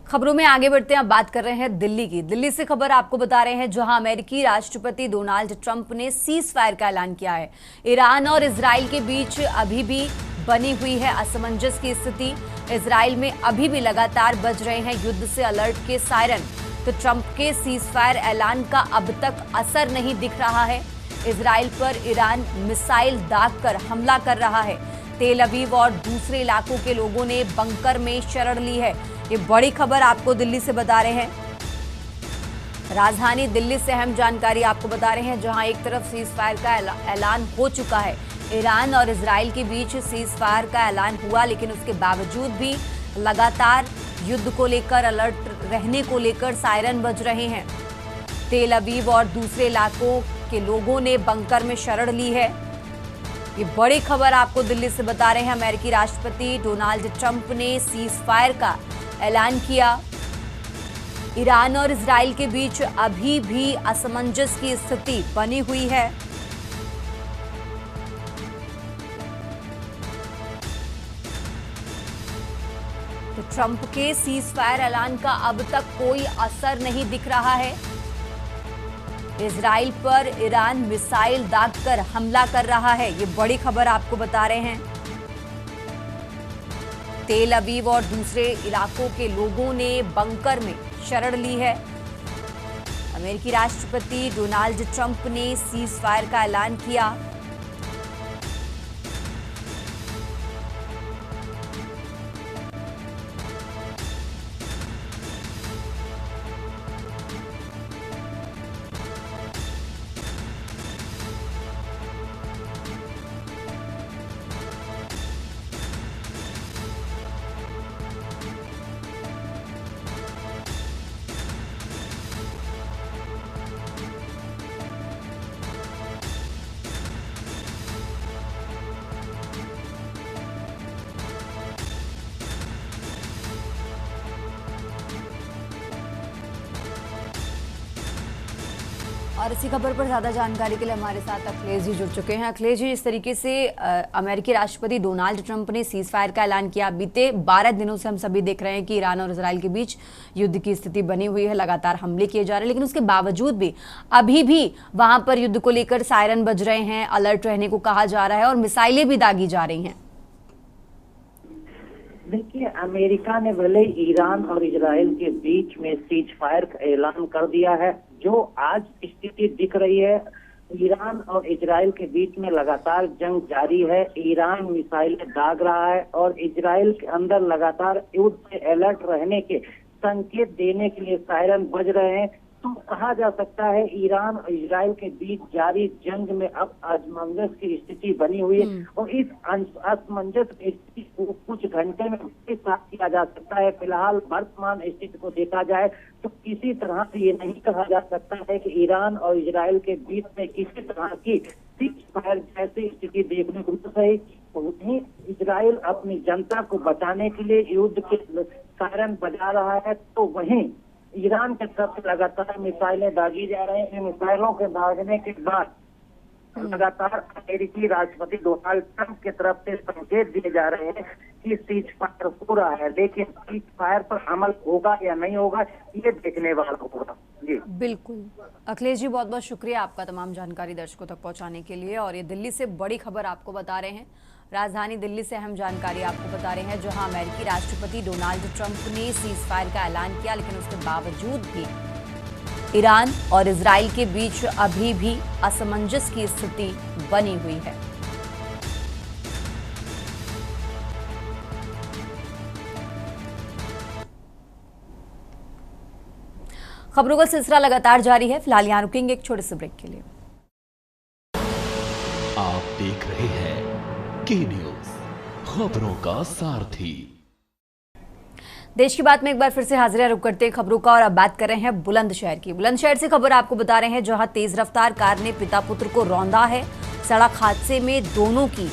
खबरों में आगे बढ़ते हैं। अब बात कर रहे हैं दिल्ली की। दिल्ली से खबर आपको बता रहे हैं, जहां अमेरिकी राष्ट्रपति डोनाल्ड ट्रंप ने सीज फायर का ऐलान किया है। ईरान और इजराइल के बीच अभी भी बनी हुई है असमंजस की स्थिति। इजराइल में अभी भी लगातार बज रहे हैं युद्ध से अलर्ट के सायरन। तो ट्रंप के सीज फायर ऐलान का अब तक असर नहीं दिख रहा है। इजराइल पर ईरान मिसाइल दागकर हमला कर रहा है। तेल अवीव और दूसरे इलाकों के लोगों ने बंकर में शरण ली है। ये बड़ी खबर आपको दिल्ली से बता रहे हैं। राजधानी दिल्ली से अहम जानकारी आपको बता रहे हैं, जहां एक तरफ सीज फायर का ऐलान हो चुका है। ईरान और इजराइल के बीच सीज फायर का ऐलान हुआ, लेकिन उसके बावजूद भी लगातार युद्ध को लेकर, अलर्ट रहने को लेकर सायरन बज रहे हैं। तेल अवीव और दूसरे इलाकों के लोगों ने बंकर में शरण ली है। ये बड़ी खबर आपको दिल्ली से बता रहे हैं। अमेरिकी राष्ट्रपति डोनाल्ड ट्रंप ने सीज फायर का ऐलान किया। ईरान और इजराइल के बीच अभी भी असमंजस की स्थिति बनी हुई है। तो ट्रंप के सीज फायर ऐलान का अब तक कोई असर नहीं दिख रहा है। इजराइल पर ईरान मिसाइल दागकर हमला कर रहा है। ये बड़ी खबर आपको बता रहे हैं। तेल अवीव और दूसरे इलाकों के लोगों ने बंकर में शरण ली है। अमेरिकी राष्ट्रपति डोनाल्ड ट्रंप ने सीज फायर का ऐलान किया। और इसी खबर पर ज्यादा जानकारी के लिए हमारे साथ अखिलेश जी जुड़ चुके हैं। अखिलेश जी, जिस तरीके से अमेरिकी राष्ट्रपति डोनाल्ड ट्रंप ने सीज फायर का ऐलान किया, बीते 12 दिनों से हम सभी देख रहे हैं कि ईरान और इजराइल के बीच युद्ध की स्थिति बनी हुई है, लगातार हमले किए जा रहे हैं, लेकिन उसके बावजूद भी अभी भी वहां पर युद्ध को लेकर सायरन बज रहे हैं, अलर्ट रहने को कहा जा रहा है और मिसाइलें भी दागी जा रही हैं। देखिए, अमेरिका ने भले ईरान और इजराइल के बीच में सीज फायर का ऐलान कर दिया है, जो आज स्थिति दिख रही है, ईरान और इजराइल के बीच में लगातार जंग जारी है। ईरान मिसाइलें दाग रहा है और इजराइल के अंदर लगातार युद्ध से अलर्ट रहने के संकेत देने के लिए सायरन बज रहे हैं। तो कहा जा सकता है इरान और इजराइल के बीच जारी जंग में अब असमंजस की स्थिति बनी हुई है और इस असमंजस की स्थिति को कुछ घंटे में साफ किया जा सकता है। फिलहाल वर्तमान स्थिति को देखा जाए तो किसी तरह से ये नहीं कहा जा सकता है कि ईरान और इजराइल के बीच में किसी तरह की सीज फायर जैसी स्थिति देखने को मिल रही। वहीं इजराइल अपनी जनता को बचाने के लिए युद्ध के सायरन बजा रहा है, तो वहीं ईरान की तरफ से लगातार मिसाइलें दागी जा रही हैं। इन मिसाइलों के दागने के बाद लगातार अमेरिकी राष्ट्रपति डोनाल्ड ट्रंप की तरफ से संकेत दिए जा रहे हैं कि सीज फायर हो रहा है, लेकिन सीज फायर पर अमल होगा या नहीं होगा ये देखने वाला होगा। जी बिल्कुल अखिलेश जी, बहुत बहुत शुक्रिया आपका तमाम जानकारी दर्शकों तक पहुंचाने के लिए। और ये दिल्ली से बड़ी खबर आपको बता रहे हैं, राजधानी दिल्ली से अहम जानकारी आपको बता रहे हैं, जहां अमेरिकी राष्ट्रपति डोनाल्ड ट्रंप ने सीज फायर का ऐलान किया, लेकिन उसके बावजूद भी ईरान और इजराइल के बीच अभी भी असमंजस की स्थिति बनी हुई है। खबरों का सिलसिला लगातार जारी है, फिलहाल यहां रुकेंगे एक छोटे से ब्रेक के लिए। आप देख रहे हैं के न्यूज, खबरों का सारथी। देश की बात में एक बार फिर से हाजिर रुक करते हैं खबरों का और अब बात कर रहे हैं बुलंदशहर की। बुलंदशहर से खबर आपको बता रहे हैं, जहां तेज रफ्तार कार ने पिता पुत्र को रौंदा है। सड़क हादसे में दोनों की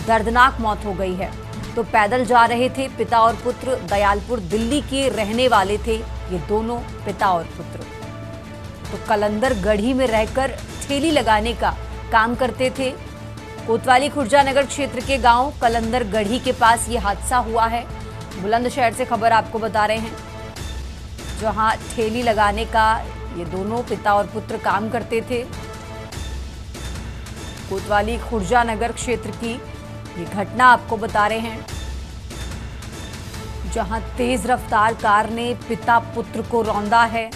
दर्दनाक मौत हो गई है। तो पैदल जा रहे थे पिता और पुत्र, दयालपुर दिल्ली के रहने वाले थे ये दोनों पिता और पुत्र। तो कलंदर गढ़ी में रहकर ठेली लगाने का काम करते थे। कोतवाली खुर्जा नगर क्षेत्र के गांव कलंदर गढ़ी के पास ये हादसा हुआ है। बुलंदशहर से खबर आपको बता रहे हैं, जहां ठेली लगाने का ये दोनों पिता और पुत्र काम करते थे। कोतवाली खुर्जा नगर क्षेत्र की ये घटना आपको बता रहे हैं, जहां तेज रफ्तार कार ने पिता पुत्र को रौंदा है।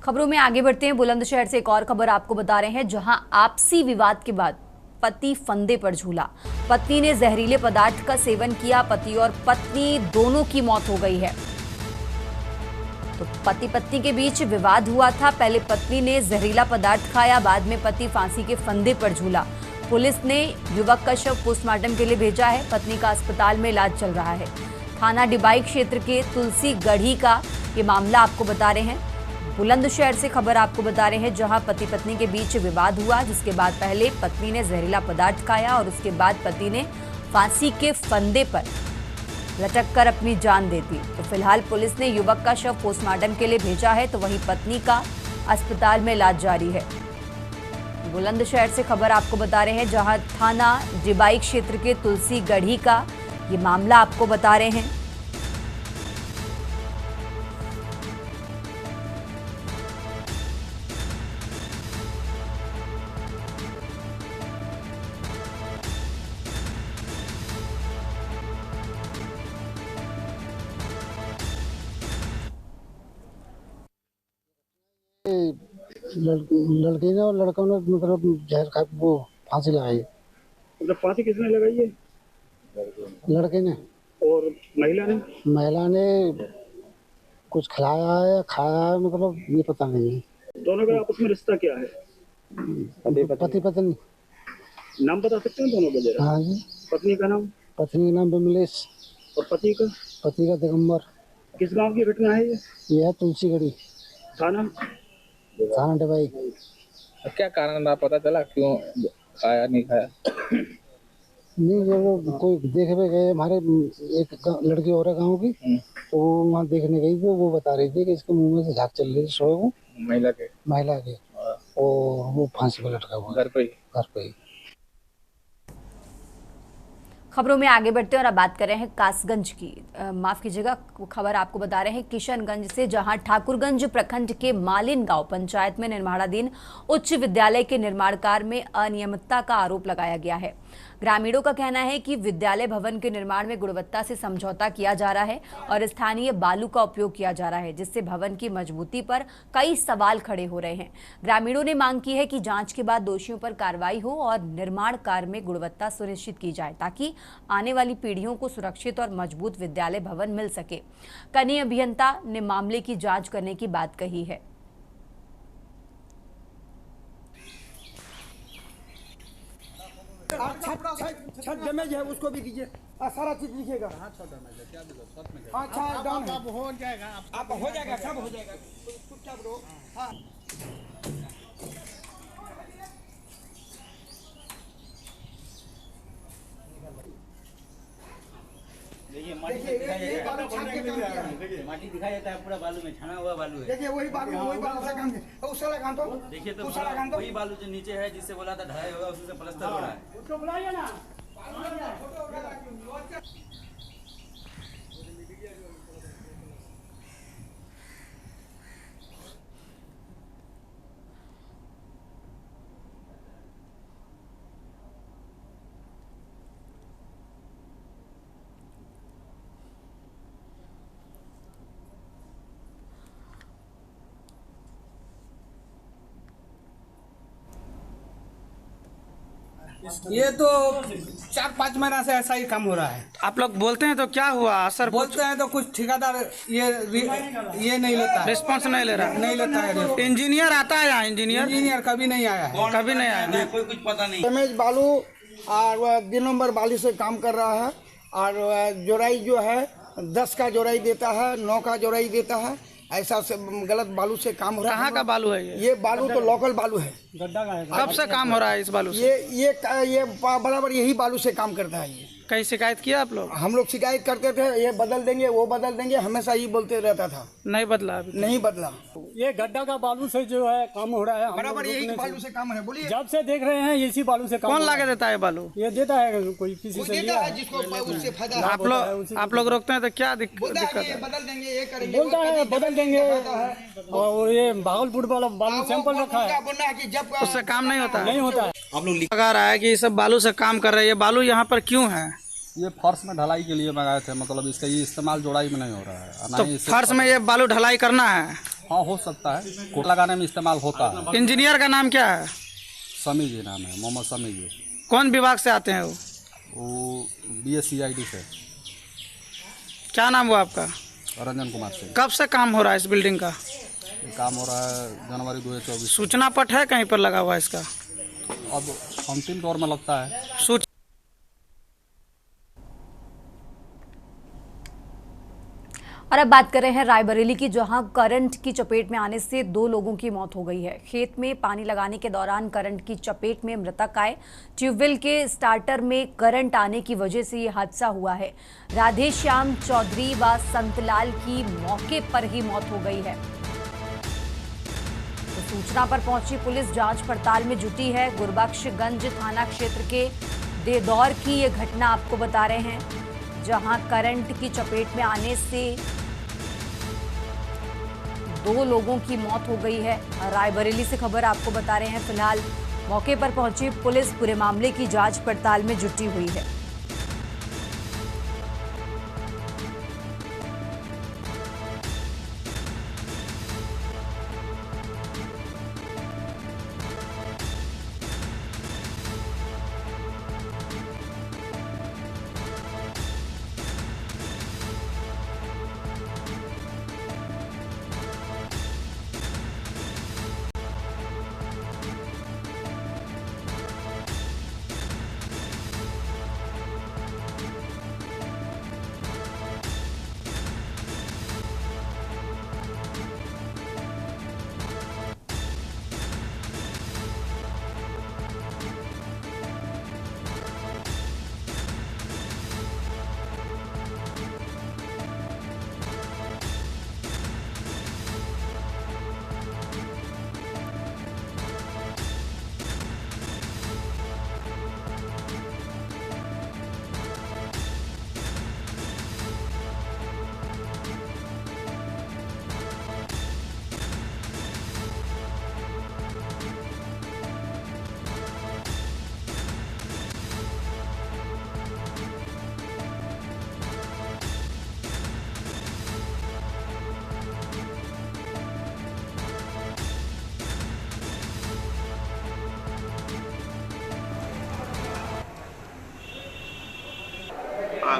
खबरों में आगे बढ़ते हैं। बुलंदशहर से एक और खबर आपको बता रहे हैं, जहां आपसी विवाद के बाद पति फंदे पर झूला। पत्नी ने जहरीले पदार्थ का सेवन किया। पति और पत्नी दोनों की मौत हो गई है। तो पति पत्नी के बीच विवाद हुआ था। पहले पत्नी ने जहरीला पदार्थ खाया, बाद में पति फांसी के फंदे पर झूला। पुलिस ने युवक का शव पोस्टमार्टम के लिए भेजा है। पत्नी का अस्पताल में इलाज चल रहा है। थाना डिबाई क्षेत्र के तुलसी गढ़ी का ये मामला आपको बता रहे हैं। बुलंदशहर से खबर आपको बता रहे हैं, जहां पति पत्नी के बीच विवाद हुआ, जिसके बाद पहले पत्नी ने जहरीला पदार्थ खाया और उसके बाद पति ने फांसी के फंदे पर लटक कर अपनी जान दे दी। तो फिलहाल पुलिस ने युवक का शव पोस्टमार्टम के लिए भेजा है, तो वहीं पत्नी का अस्पताल में इलाज जारी है। बुलंदशहर से खबर आपको बता रहे हैं, जहां थाना जिबाई क्षेत्र के तुलसी गढ़ी का ये मामला आपको बता रहे हैं। लड़की ने और लड़कों ने मतलब जहर खा वो फांसी लगाई। मतलब फांसी किसने लगाई है? लड़के ने। और महिला ने कुछ खिलाया है या खाया है, मतलब ये पता नहीं है। दोनों का आपस में रिश्ता क्या है? पति पत्नी। नाम बता सकते हैं दोनों का जरा? हाँ जी। पत्नी का नाम? पत्नी का नाम विमलेश। और पति का दिगंबर। किस गांव की घटना है ये? यह है तुलसी गढ़ी, थाना डिबाई। क्या कारण रहा, पता चला क्यों खाया नहीं खाया? नहीं, वो कोई देखने गए हमारे एक लड़की और है गाँव की, तो वो वहाँ देखने गई थी। वो बता रही थी कि इसके मुंह में से झाग चल रही है महिला के और वो फांसी पर लटका हुआ घर पे ही। खबरों में आगे बढ़ते हैं और अब बात कर रहे हैं कासगंज की। माफ कीजिएगा, खबर आपको बता रहे हैं किशनगंज से, जहां ठाकुरगंज प्रखंड के मालिन गांव पंचायत में निर्माणाधीन उच्च विद्यालय के निर्माण कार्य में अनियमितता का आरोप लगाया गया है। ग्रामीणों का कहना है कि विद्यालय भवन के निर्माण में गुणवत्ता से समझौता किया जा रहा है और स्थानीय बालू का उपयोग किया जा रहा है, जिससे भवन की मजबूती पर कई सवाल खड़े हो रहे हैं। ग्रामीणों ने मांग की है कि जांच के बाद दोषियों पर कार्रवाई हो और निर्माण कार्य में गुणवत्ता सुनिश्चित की जाए, ताकि आने वाली पीढ़ियों को सुरक्षित और मजबूत विद्यालय भवन मिल सके। कनीय अभियंता ने मामले की जांच करने की बात कही है। छत डैमेज है, उसको भी कीजिए, सारा चीज लिखिएगा। अच्छा डाउन है, हो जाएगा, आप हो जाएगा, सब हो जाएगा, चुपचाप रहो। हाँ देखिए माटी दिखाई देता है, पूरा बालू में छाना हुआ बालू है। देखिए वही बालू से काम है, उस वाला काम तो देखिए, तो वही बालू जो नीचे है, जिससे बोला था ढलाई होगा, उसी से प्लास्टर हो रहा है। उसको बुलाइए ना। ये तो 4-5 महीना से ऐसा ही काम हो रहा है। आप लोग बोलते हैं तो क्या हुआ असर? बोलते हैं तो कुछ ठेकेदार ये नहीं लेता, रिस्पॉन्स नहीं ले रहा, नहीं लेता है। इंजीनियर आता है यहाँ? इंजीनियर कभी नहीं आया है, कभी नहीं आया, कोई कुछ पता नहीं। डैमेज बालू और 2 नंबर बालू से काम कर रहा है, और जोड़ाई जो है 10 का जोड़ाई देता है, 9 का जोड़ाई देता है। ऐसा से गलत बालू से काम हो रहा है। कहाँ का बालू है ये बालू तो लोकल बालू है। गड्ढा का है। कब से काम हो रहा है इस बालू से? ये बराबर यही बालू से काम करता है। ये कहीं शिकायत किया आप लोग? हम लोग शिकायत करते थे, ये बदल देंगे वो बदल देंगे, हमेशा ये बोलते रहता था। नहीं बदला अभी? नहीं बदला। ये गड्ढा का बालू से जो है काम हो रहा है, बराबर यही बालू से काम है। बोलिए, जब से देख रहे हैं इसी बालू से काम। कौन ला के देता है बालू? ये देता है कोई, किसी से लिया है, जिसको उससे फायदा। आप लोग रोकते हैं तो क्या दिक्कत है? बदल देंगे, ये करेंगे, बोलता है बदल देंगे। और ये भागलपुर वाला बालू सैंपल रखा है, उससे काम नहीं होता है? नहीं होता है। आप लोग लगा रहा है कि ये सब बालू से काम कर रहे हैं, ये बालू यहाँ पर क्यों है? ये फर्श में ढलाई के लिए मंगाए थे, मतलब इसका ये इस्तेमाल जोड़ाई में नहीं हो रहा है। तो फर्श में ये बालू ढलाई करना है? हाँ, हो सकता है, कोट लगाने में इस्तेमाल होता है। इंजीनियर का नाम क्या है? समी जी नाम है, मोहम्मद समी जी। कौन विभाग से आते हैं वो BSCID से। क्या नाम हुआ आपका? रंजन कुमार सिंह। कब से काम हो रहा है इस बिल्डिंग का? ये काम हो रहा है जनवरी 2024। सूचना पट है कहीं पर लगा हुआ इसका? अब अंतिम दौर में लगता है। और अब बात कर रहे हैं रायबरेली की, जहां करंट की चपेट में आने से 2 लोगों की मौत हो गई है। खेत में पानी लगाने के दौरान करंट की चपेट में मृतक आए। ट्यूबवेल के स्टार्टर में करंट आने की वजह से ये हादसा हुआ है। राधेश्याम चौधरी व संतलाल की मौके पर ही मौत हो गई है। तो सूचना पर पहुंची पुलिस जांच पड़ताल में जुटी है। गुरबख्शगंज थाना क्षेत्र के देदौर की ये घटना आपको बता रहे हैं, जहां करंट की चपेट में आने से 2 लोगों की मौत हो गई है। रायबरेली से खबर आपको बता रहे हैं। फिलहाल मौके पर पहुंची पुलिस पूरे मामले की जांच पड़ताल में जुटी हुई है।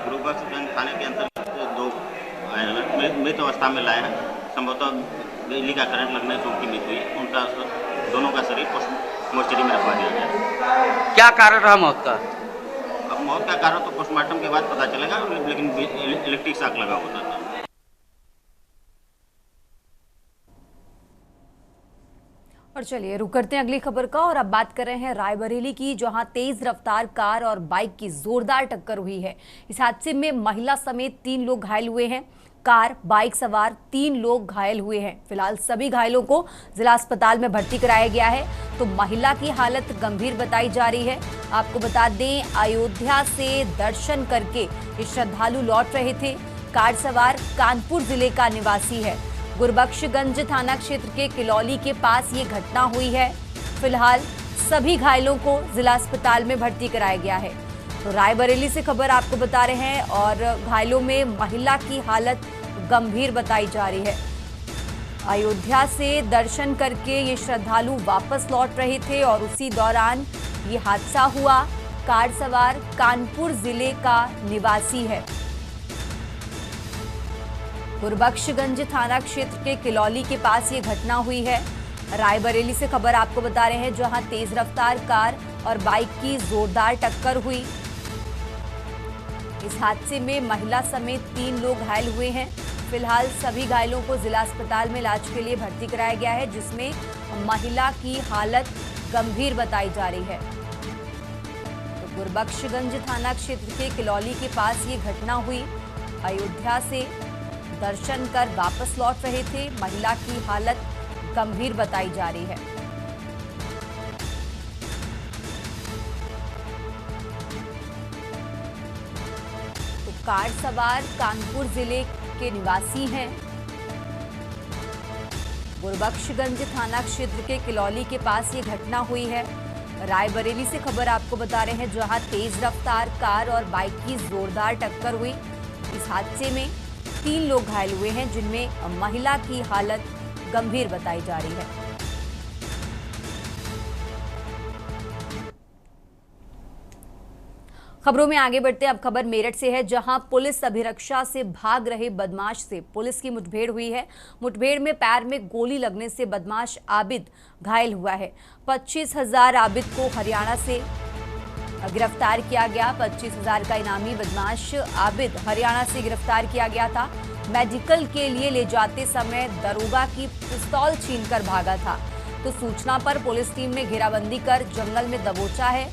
गुरबख्शगंज थाने के अंतर्गत 2 मृत अवस्था में लाए हैं। संभवतः बिजली का करंट लगने से उनकी मृत्यु हुई। उनका दोनों का शरीर मोर्चरी में रखवा दिया गया। क्या कारण रहा मौत का? अब मौत का कारण तो पोस्टमार्टम के बाद पता चलेगा, लेकिन इलेक्ट्रिक शॉक लगा होता था। और चलिए रुक करते हैं अगली खबर का, और अब बात कर रहे हैं रायबरेली की, जहां तेज रफ्तार कार और बाइक की जोरदार टक्कर हुई है। इस हादसे में महिला समेत 3 लोग घायल हुए हैं। कार बाइक सवार 3 लोग घायल हुए हैं। फिलहाल सभी घायलों को जिला अस्पताल में भर्ती कराया गया है। तो महिला की हालत गंभीर बताई जा रही है। आपको बता दें, अयोध्या से दर्शन करके ये श्रद्धालु लौट रहे थे। कार सवार कानपुर जिले का निवासी है। गुरबख्शगंज थाना क्षेत्र के किलौली के पास ये घटना हुई है। फिलहाल सभी घायलों को जिला अस्पताल में भर्ती कराया गया है। तो रायबरेली से खबर आपको बता रहे हैं, और घायलों में महिला की हालत गंभीर बताई जा रही है। अयोध्या से दर्शन करके ये श्रद्धालु वापस लौट रहे थे और उसी दौरान ये हादसा हुआ। कार सवार कानपुर जिले का निवासी है। गुरबख्शगंज थाना क्षेत्र के किलौली के पास ये घटना हुई है। रायबरेली से खबर आपको बता रहे हैं, जहां तेज रफ्तार कार और बाइक की जोरदार टक्कर हुई। इस हादसे में महिला समेत 3 लोग घायल हुए हैं। फिलहाल सभी घायलों को जिला अस्पताल में इलाज के लिए भर्ती कराया गया है, जिसमें महिला की हालत गंभीर बताई जा रही है। तो गुरबख्शगंज थाना क्षेत्र के किलौली के पास ये घटना हुई। अयोध्या से दर्शन कर वापस लौट रहे थे। महिला की हालत गंभीर बताई जा रही है। तो कार सवार कानपुर जिले के निवासी हैं। गुरबख्शगंज थाना क्षेत्र के किलौली के पास ये घटना हुई है। रायबरेली से खबर आपको बता रहे हैं, जहां तेज रफ्तार कार और बाइक की जोरदार टक्कर हुई। इस हादसे में 3 लोग घायल हुए हैं, जिनमें महिला की हालत गंभीर बताई जा रही है। खबरों में आगे बढ़ते अब खबर मेरठ से है, जहां पुलिस अभिरक्षा से भाग रहे बदमाश से पुलिस की मुठभेड़ हुई है। मुठभेड़ में पैर में गोली लगने से बदमाश आबिद घायल हुआ है। 25,000 आबिद को हरियाणा से गिरफ्तार किया गया। 25,000 का इनामी बदमाश आबिद हरियाणा से गिरफ्तार किया गया था। मेडिकल के लिए ले जाते समय दरोगा की पिस्तौल छीनकर भागा था, तो सूचना पर पुलिस टीम ने घेराबंदी कर जंगल में दबोचा है।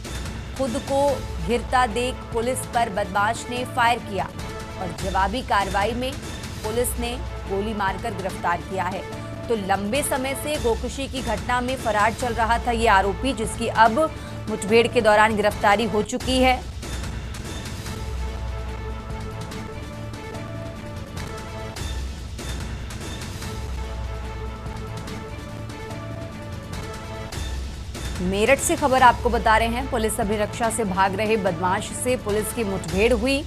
खुद को घिरता देख पुलिस पर बदमाश ने फायर किया और जवाबी कार्रवाई में पुलिस ने गोली मारकर गिरफ्तार किया है। तो लंबे समय से गोकशी की घटना में फरार चल रहा था ये आरोपी, जिसकी अब मुठभेड़ के दौरान गिरफ्तारी हो चुकी है। मेरठ से खबर आपको बता रहे हैं। पुलिस अभिरक्षा से भाग रहे बदमाश से पुलिस की मुठभेड़ हुई।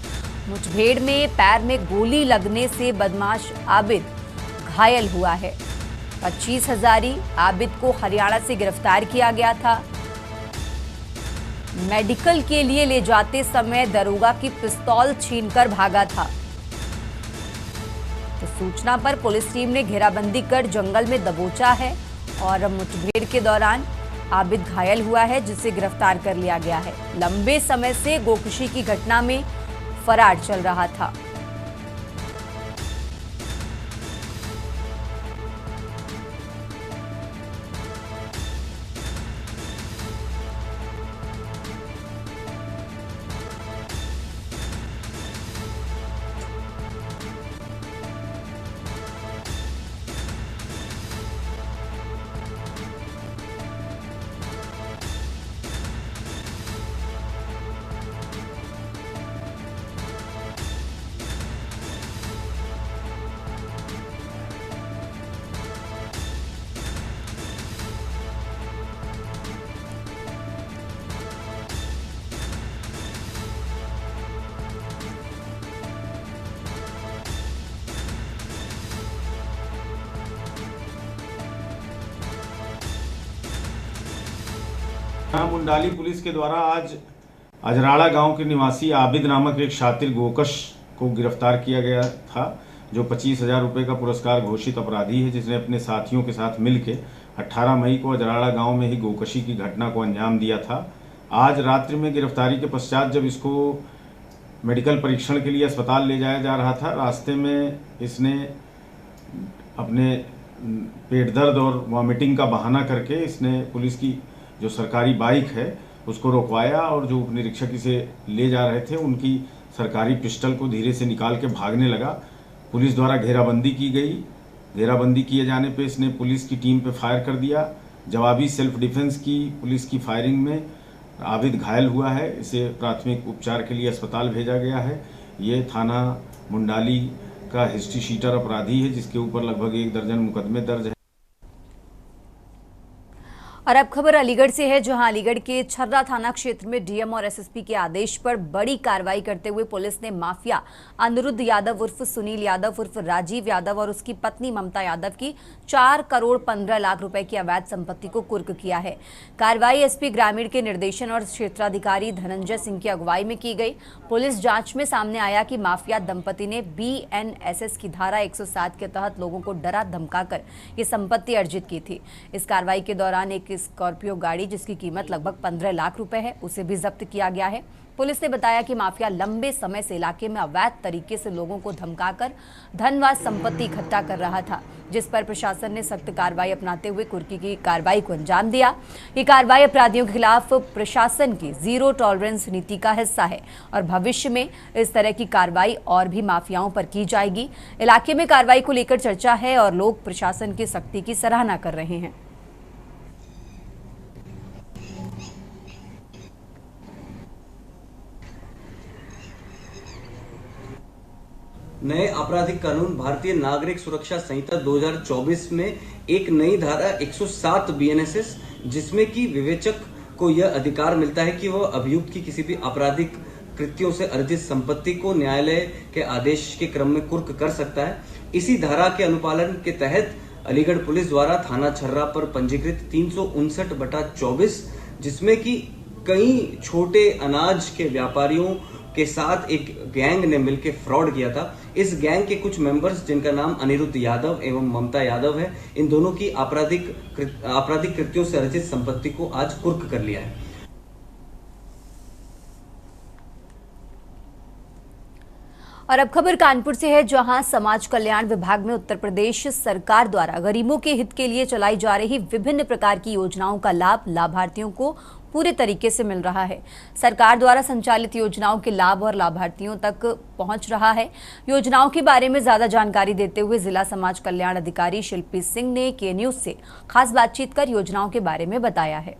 मुठभेड़ में पैर में गोली लगने से बदमाश आबिद घायल हुआ है। 25,000 आबिद को हरियाणा से गिरफ्तार किया गया था। मेडिकल के लिए ले जाते समय दरोगा की पिस्तौल छीनकर भागा था, तो सूचना पर पुलिस टीम ने घेराबंदी कर जंगल में दबोचा है और मुठभेड़ के दौरान आबिद घायल हुआ है, जिसे गिरफ्तार कर लिया गया है। लंबे समय से गोकशी की घटना में फरार चल रहा था। मुंडाली पुलिस के द्वारा आज अजराड़ा गांव के निवासी आबिद नामक एक शातिर गोकश को गिरफ्तार किया गया था, जो 25,000 रुपये का पुरस्कार घोषित अपराधी है, जिसने अपने साथियों के साथ मिलकर 18 मई को अजराड़ा गांव में ही गोकशी की घटना को अंजाम दिया था। आज रात्रि में गिरफ्तारी के पश्चात जब इसको मेडिकल परीक्षण के लिए अस्पताल ले जाया जा रहा था, रास्ते में इसने अपने पेट दर्द और वॉमिटिंग का बहाना करके इसने पुलिस की जो सरकारी बाइक है उसको रोकवाया और जो उपनिरीक्षक इसे ले जा रहे थे उनकी सरकारी पिस्टल को धीरे से निकाल के भागने लगा। पुलिस द्वारा घेराबंदी की गई। घेराबंदी किए जाने पे इसने पुलिस की टीम पे फायर कर दिया। जवाबी सेल्फ डिफेंस की पुलिस की फायरिंग में आबिद घायल हुआ है। इसे प्राथमिक उपचार के लिए अस्पताल भेजा गया है। ये थाना मुंडाली का हिस्ट्री शीटर अपराधी है, जिसके ऊपर लगभग 1 दर्जन मुकदमे दर्ज है। और अब खबर अलीगढ़ से है, जहां अलीगढ़ के छर्रा थाना क्षेत्र में डीएम और एसएसपी के आदेश पर बड़ी कार्रवाई करते हुए पुलिस ने माफिया अनिरुद्ध यादव उर्फ सुनील यादव उर्फ राजीव यादव और उसकी पत्नी ममता यादव की 4 करोड़ 15 लाख रुपए की अवैध संपत्ति को कुर्क किया है। कार्रवाई एसपी ग्रामीण के निर्देशन और क्षेत्राधिकारी धनंजय सिंह की अगुवाई में की गई। पुलिस जांच में सामने आया कि माफिया दंपति ने BNSS की धारा 107 के तहत लोगों को डरा धमकाकर ये संपत्ति अर्जित की थी। इस कार्रवाई के दौरान एक स्कॉर्पियो गाड़ी जिसकी कीमत लगभग 15 लाख रुपए है, उसे भी जब्त किया गया है। पुलिस ने बताया कि माफिया लंबे समय से इलाके में अवैध तरीके से लोगों को धमकाकर धन व संपत्ति इकट्ठा कर रहा था, जिस पर प्रशासन ने सख्त कार्रवाई अपनाते हुए कुर्की की कार्रवाई को अंजाम दिया। ये कार्रवाई अपराधियों के खिलाफ प्रशासन की जीरो टॉलरेंस नीति का हिस्सा है और भविष्य में इस तरह की कार्रवाई और भी माफियाओं पर की जाएगी। इलाके में कार्रवाई को लेकर चर्चा है और लोग प्रशासन की सख्ती की सराहना कर रहे हैं। नए आपराधिक कानून भारतीय नागरिक सुरक्षा संहिता 2024 में एक नई धारा 107 BNSS, जिसमें कि विवेचक को यह अधिकार मिलता है कि वह अभियुक्त की किसी भी आपराधिक कृत्यों से अर्जित संपत्ति को न्यायालय के आदेश के क्रम में कुर्क कर सकता है। इसी धारा के अनुपालन के तहत अलीगढ़ पुलिस द्वारा थाना छर्रा पर पंजीकृत 359/24, जिसमें कि कई छोटे अनाज के व्यापारियों के साथ एक गैंग ने मिलकर फ्रॉड किया था। इस गैंग के कुछ मेंबर्स, जिनका नाम अनिरुद्ध यादव एवं ममता यादव है, इन दोनों की आपराधिक कृत्यों से अर्जित संपत्ति को आज कुर्क कर लिया है। और अब खबर कानपुर से है, जहां समाज कल्याण विभाग में उत्तर प्रदेश सरकार द्वारा गरीबों के हित के लिए चलाई जा रही विभिन्न प्रकार की योजनाओं का लाभ लाभार्थियों को पूरे तरीके से मिल रहा है। सरकार द्वारा संचालित योजनाओं के लाभ और लाभार्थियों तक पहुंच रहा है। योजनाओं के बारे में ज्यादा जानकारी देते हुए जिला समाज कल्याण अधिकारी शिल्पी सिंह ने के न्यूज से खास बातचीत कर योजनाओं के बारे में बताया है।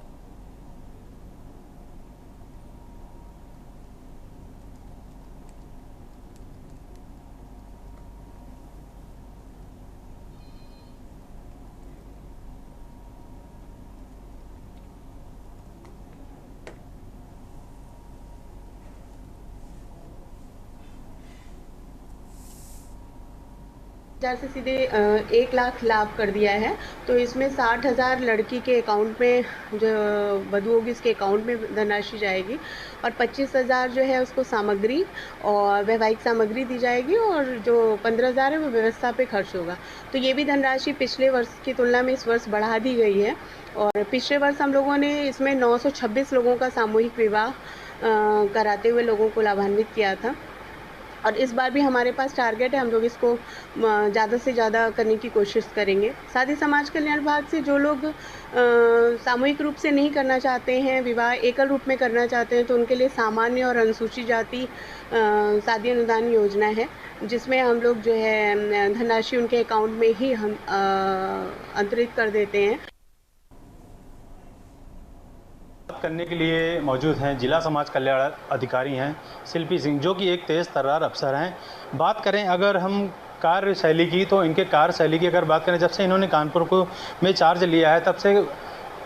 से सीधे 1 लाख लाभ कर दिया है। तो इसमें 60,000 लड़की के अकाउंट में, जो वधु होगी उसके अकाउंट में धनराशि जाएगी और 25,000 जो है उसको सामग्री और वैवाहिक सामग्री दी जाएगी और जो 15,000 है वो व्यवस्था पे खर्च होगा। तो ये भी धनराशि पिछले वर्ष की तुलना में इस वर्ष बढ़ा दी गई है। और पिछले वर्ष हम लोगों ने इसमें 926 लोगों का सामूहिक विवाह कराते हुए लोगों को लाभान्वित किया था और इस बार भी हमारे पास टारगेट है, हम लोग इसको ज़्यादा से ज़्यादा करने की कोशिश करेंगे। साथ ही समाज कल्याण विभाग से जो लोग सामूहिक रूप से नहीं करना चाहते हैं, विवाह एकल रूप में करना चाहते हैं, तो उनके लिए सामान्य और अनुसूचित जाति शादी अनुदान योजना है, जिसमें हम लोग जो है धनराशि उनके अकाउंट में ही हम अंतरित कर देते हैं। करने के लिए मौजूद हैं जिला समाज कल्याण अधिकारी हैं शिल्पी सिंह, जो कि एक तेज़ तर्रार अफसर हैं। बात करें अगर हम कार्यशैली की, तो इनके कार्यशैली की अगर बात करें, जब से इन्होंने कानपुर को में चार्ज लिया है तब से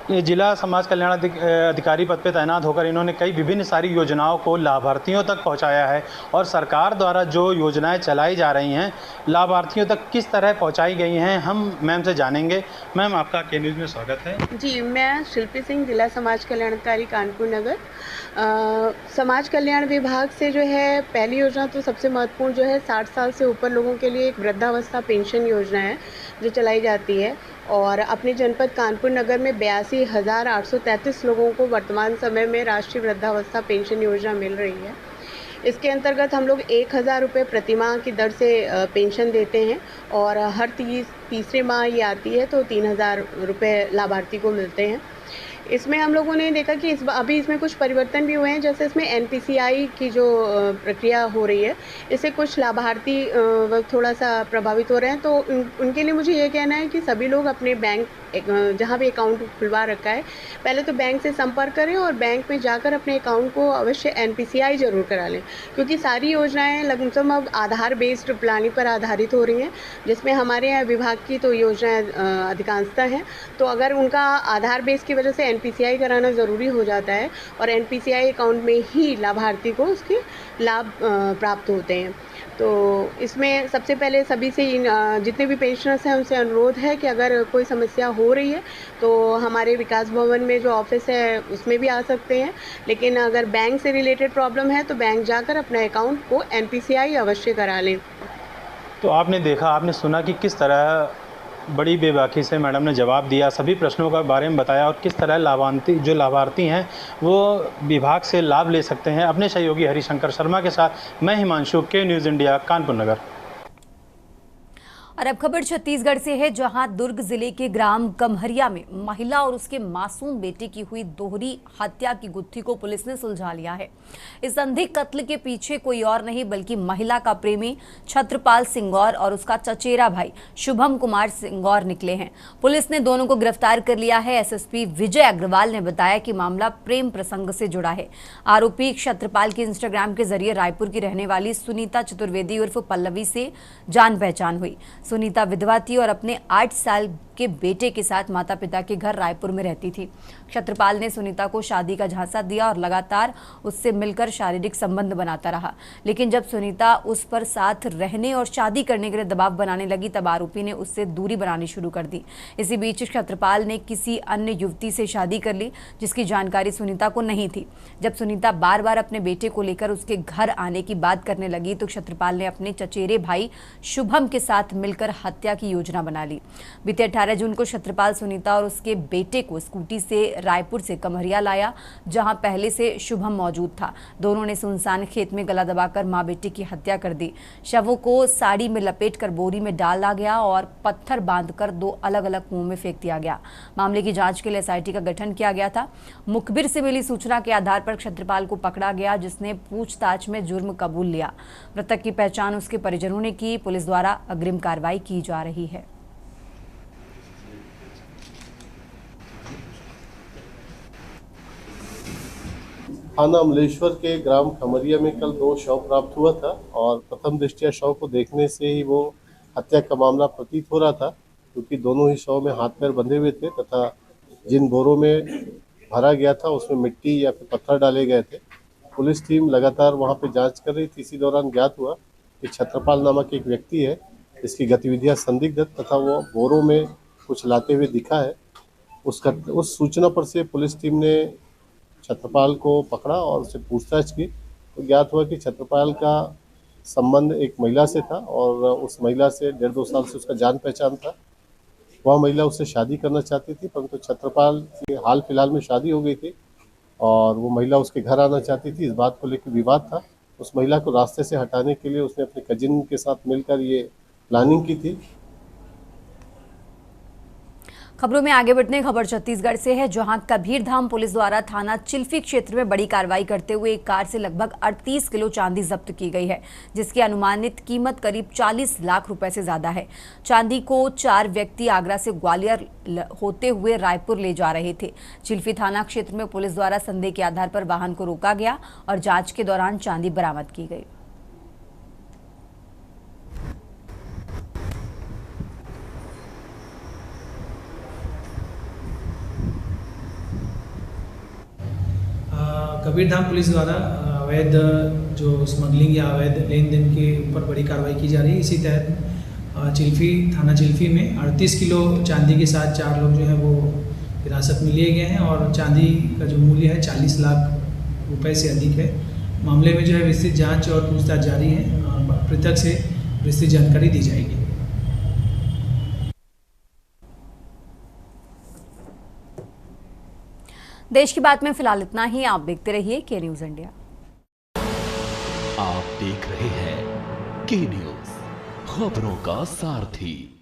ये जिला समाज कल्याण अधिकारी पद पे तैनात होकर इन्होंने कई विभिन्न सारी योजनाओं को लाभार्थियों तक पहुंचाया है और सरकार द्वारा जो योजनाएं चलाई जा रही हैं लाभार्थियों तक किस तरह पहुंचाई गई हैं, हम मैम से जानेंगे। मैम, आपका के न्यूज़ में स्वागत है। जी, मैं शिल्पी सिंह, जिला समाज कल्याण अधिकारी कानपुर नगर। समाज कल्याण विभाग से जो है पहली योजना तो सबसे महत्वपूर्ण जो है 60 साल से ऊपर लोगों के लिए एक वृद्धावस्था पेंशन योजना है जो चलाई जाती है और अपने जनपद कानपुर नगर में 82,833 लोगों को वर्तमान समय में राष्ट्रीय वृद्धावस्था पेंशन योजना मिल रही है। इसके अंतर्गत हम लोग 1,000 रुपये प्रतिमाह की दर से पेंशन देते हैं और हर तीसरे माह ये आती है तो 3,000 रुपये लाभार्थी को मिलते हैं। इसमें हम लोगों ने देखा कि अभी इसमें कुछ परिवर्तन भी हुए हैं, जैसे इसमें NPCI की जो प्रक्रिया हो रही है, इससे कुछ लाभार्थी थोड़ा सा प्रभावित हो रहे हैं। तो उनके लिए मुझे ये कहना है कि सभी लोग अपने बैंक जहाँ भी अकाउंट खुलवा रखा है, पहले तो बैंक से संपर्क करें और बैंक में जाकर अपने अकाउंट को अवश्य NPCI ज़रूर करा लें, क्योंकि सारी योजनाएं लगभग अब आधार बेस्ड प्लानिंग पर आधारित हो रही हैं, जिसमें हमारे यहाँ विभाग की तो योजनाएं अधिकांशतः हैं। तो अगर उनका आधार बेस की वजह से NPCI कराना ज़रूरी हो जाता है और NPCI अकाउंट में ही लाभार्थी को उसके लाभ प्राप्त होते हैं। तो इसमें सबसे पहले सभी से जितने भी पेंशनर्स हैं उनसे अनुरोध है कि अगर कोई समस्या हो रही है तो हमारे विकास भवन में जो ऑफिस है उसमें भी आ सकते हैं, लेकिन अगर बैंक से रिलेटेड प्रॉब्लम है तो बैंक जाकर अपने अकाउंट को NPCI अवश्य करा लें। तो आपने देखा, आपने सुना कि किस तरह बड़ी बेबाकी से मैडम ने जवाब दिया, सभी प्रश्नों के बारे में बताया और किस तरह लाभार्थी हैं वो विभाग से लाभ ले सकते हैं। अपने सहयोगी हरिशंकर शर्मा के साथ मैं हिमांशु, के न्यूज़ इंडिया, कानपुर नगर। और अब खबर छत्तीसगढ़ से है, जहां दुर्ग जिले के ग्राम कम्हरिया में महिला और उसके मासूम बेटे की हुई दोहरी हत्या की गुत्थी को पुलिस ने सुलझा लिया है। इस संदिग्ध कत्ल के पीछे कोई और नहीं बल्कि महिला का प्रेमी छत्रपाल सिंगौर और उसका चचेरा भाई शुभम कुमार सिंगौर निकले हैं। पुलिस ने दोनों को गिरफ्तार कर लिया है। SSP विजय अग्रवाल ने बताया कि मामला प्रेम प्रसंग से जुड़ा है। आरोपी छत्रपाल की इंस्टाग्राम के जरिए रायपुर की रहने वाली सुनीता चतुर्वेदी उर्फ पल्लवी से जान पहचान हुई। सुनीता विधवा थी और अपने 8 साल के बेटे के साथ माता पिता के घर रायपुर में रहती थी। छत्रपाल ने सुनीता को शादी का झांसा दिया और लगातार उससे मिलकर शारीरिक संबंध बनाता रहा, लेकिन जब सुनीता उस पर साथ रहने और शादी करने के लिए दबाव बनाने लगी तब आरोपी ने उससे दूरी बनानी शुरू कर दी। इसी बीच छत्रपाल ने किसी अन्य युवती से शादी कर ली, जिसकी जानकारी सुनीता को नहीं थी। जब सुनीता बार बार अपने बेटे को लेकर उसके घर आने की बात करने लगी तो छत्रपाल ने अपने चचेरे भाई शुभम के साथ मिलकर हत्या की योजना बना ली। बीते 18 12 जून को छत्रपाल सुनीता और उसके बेटे को स्कूटी से रायपुर से कमरिया लाया, जहां पहले से शुभम मौजूद था। दोनों ने सुनसान खेत में गला दबाकर मां बेटे की हत्या कर दी। शवों को साड़ी में लपेटकर बोरी में डाला गया और पत्थर बांधकर 2 अलग अलग कुओं में फेंक दिया गया। मामले की जांच के लिए SIT का गठन किया गया था। मुखबिर से मिली सूचना के आधार पर छत्रपाल को पकड़ा गया, जिसने पूछताछ में जुर्म कबूल लिया। मृतक की पहचान उसके परिजनों ने की। पुलिस द्वारा अग्रिम कार्रवाई की जा रही है। थाना अमलेश्वर के ग्राम खमरिया में कल 2 शव प्राप्त हुआ था और प्रथम दृष्टया शव को देखने से ही वो हत्या का मामला प्रतीत हो रहा था, क्योंकि दोनों ही शव में हाथ पैर बंधे हुए थे तथा जिन बोरों में भरा गया था उसमें मिट्टी या फिर पत्थर डाले गए थे। पुलिस टीम लगातार वहां पे जांच कर रही थी। इसी दौरान ज्ञात हुआ कि छत्रपाल नामक एक व्यक्ति है, इसकी गतिविधियां संदिग्ध तथा वो बोरों में कुछ लाते हुए दिखा है। उस सूचना पर से पुलिस टीम ने छत्रपाल को पकड़ा और उससे पूछताछ की तो ज्ञात हुआ कि छत्रपाल का संबंध एक महिला से था और उस महिला से 1.5-2 साल से उसका जान पहचान था। वह महिला उससे शादी करना चाहती थी, परंतु छत्रपाल की हाल फिलहाल में शादी हो गई थी और वो महिला उसके घर आना चाहती थी। इस बात को लेकर विवाद था। उस महिला को रास्ते से हटाने के लिए उसने अपने कजिन के साथ मिलकर ये प्लानिंग की थी। खबरों में आगे बढ़ने खबर छत्तीसगढ़ से है, जहां कबीरधाम पुलिस द्वारा थाना चिल्फी क्षेत्र में बड़ी कार्रवाई करते हुए एक कार से लगभग 38 किलो चांदी जब्त की गई है, जिसकी अनुमानित कीमत करीब 40 लाख रुपए से ज्यादा है। चांदी को 4 व्यक्ति आगरा से ग्वालियर होते हुए रायपुर ले जा रहे थे। चिल्फी थाना क्षेत्र में पुलिस द्वारा संदेह के आधार पर वाहन को रोका गया और जांच के दौरान चांदी बरामद की गई। कबीरधाम पुलिस द्वारा अवैध जो स्मगलिंग या अवैध लेन देन के ऊपर बड़ी कार्रवाई की जा रही है। इसी तहत चिल्फी थाना चिल्फी में 38 किलो चांदी के साथ 4 लोग जो है वो हिरासत में लिए गए हैं और चांदी का जो मूल्य है 40 लाख रुपए से अधिक है। मामले में जो है विस्तृत जांच और पूछताछ जारी है। पृथक से विस्तृत जानकारी दी जाएगी। देश की बात में फिलहाल इतना ही। आप देखते रहिए के न्यूज इंडिया। आप देख रहे हैं के न्यूज, खबरों का सारथी।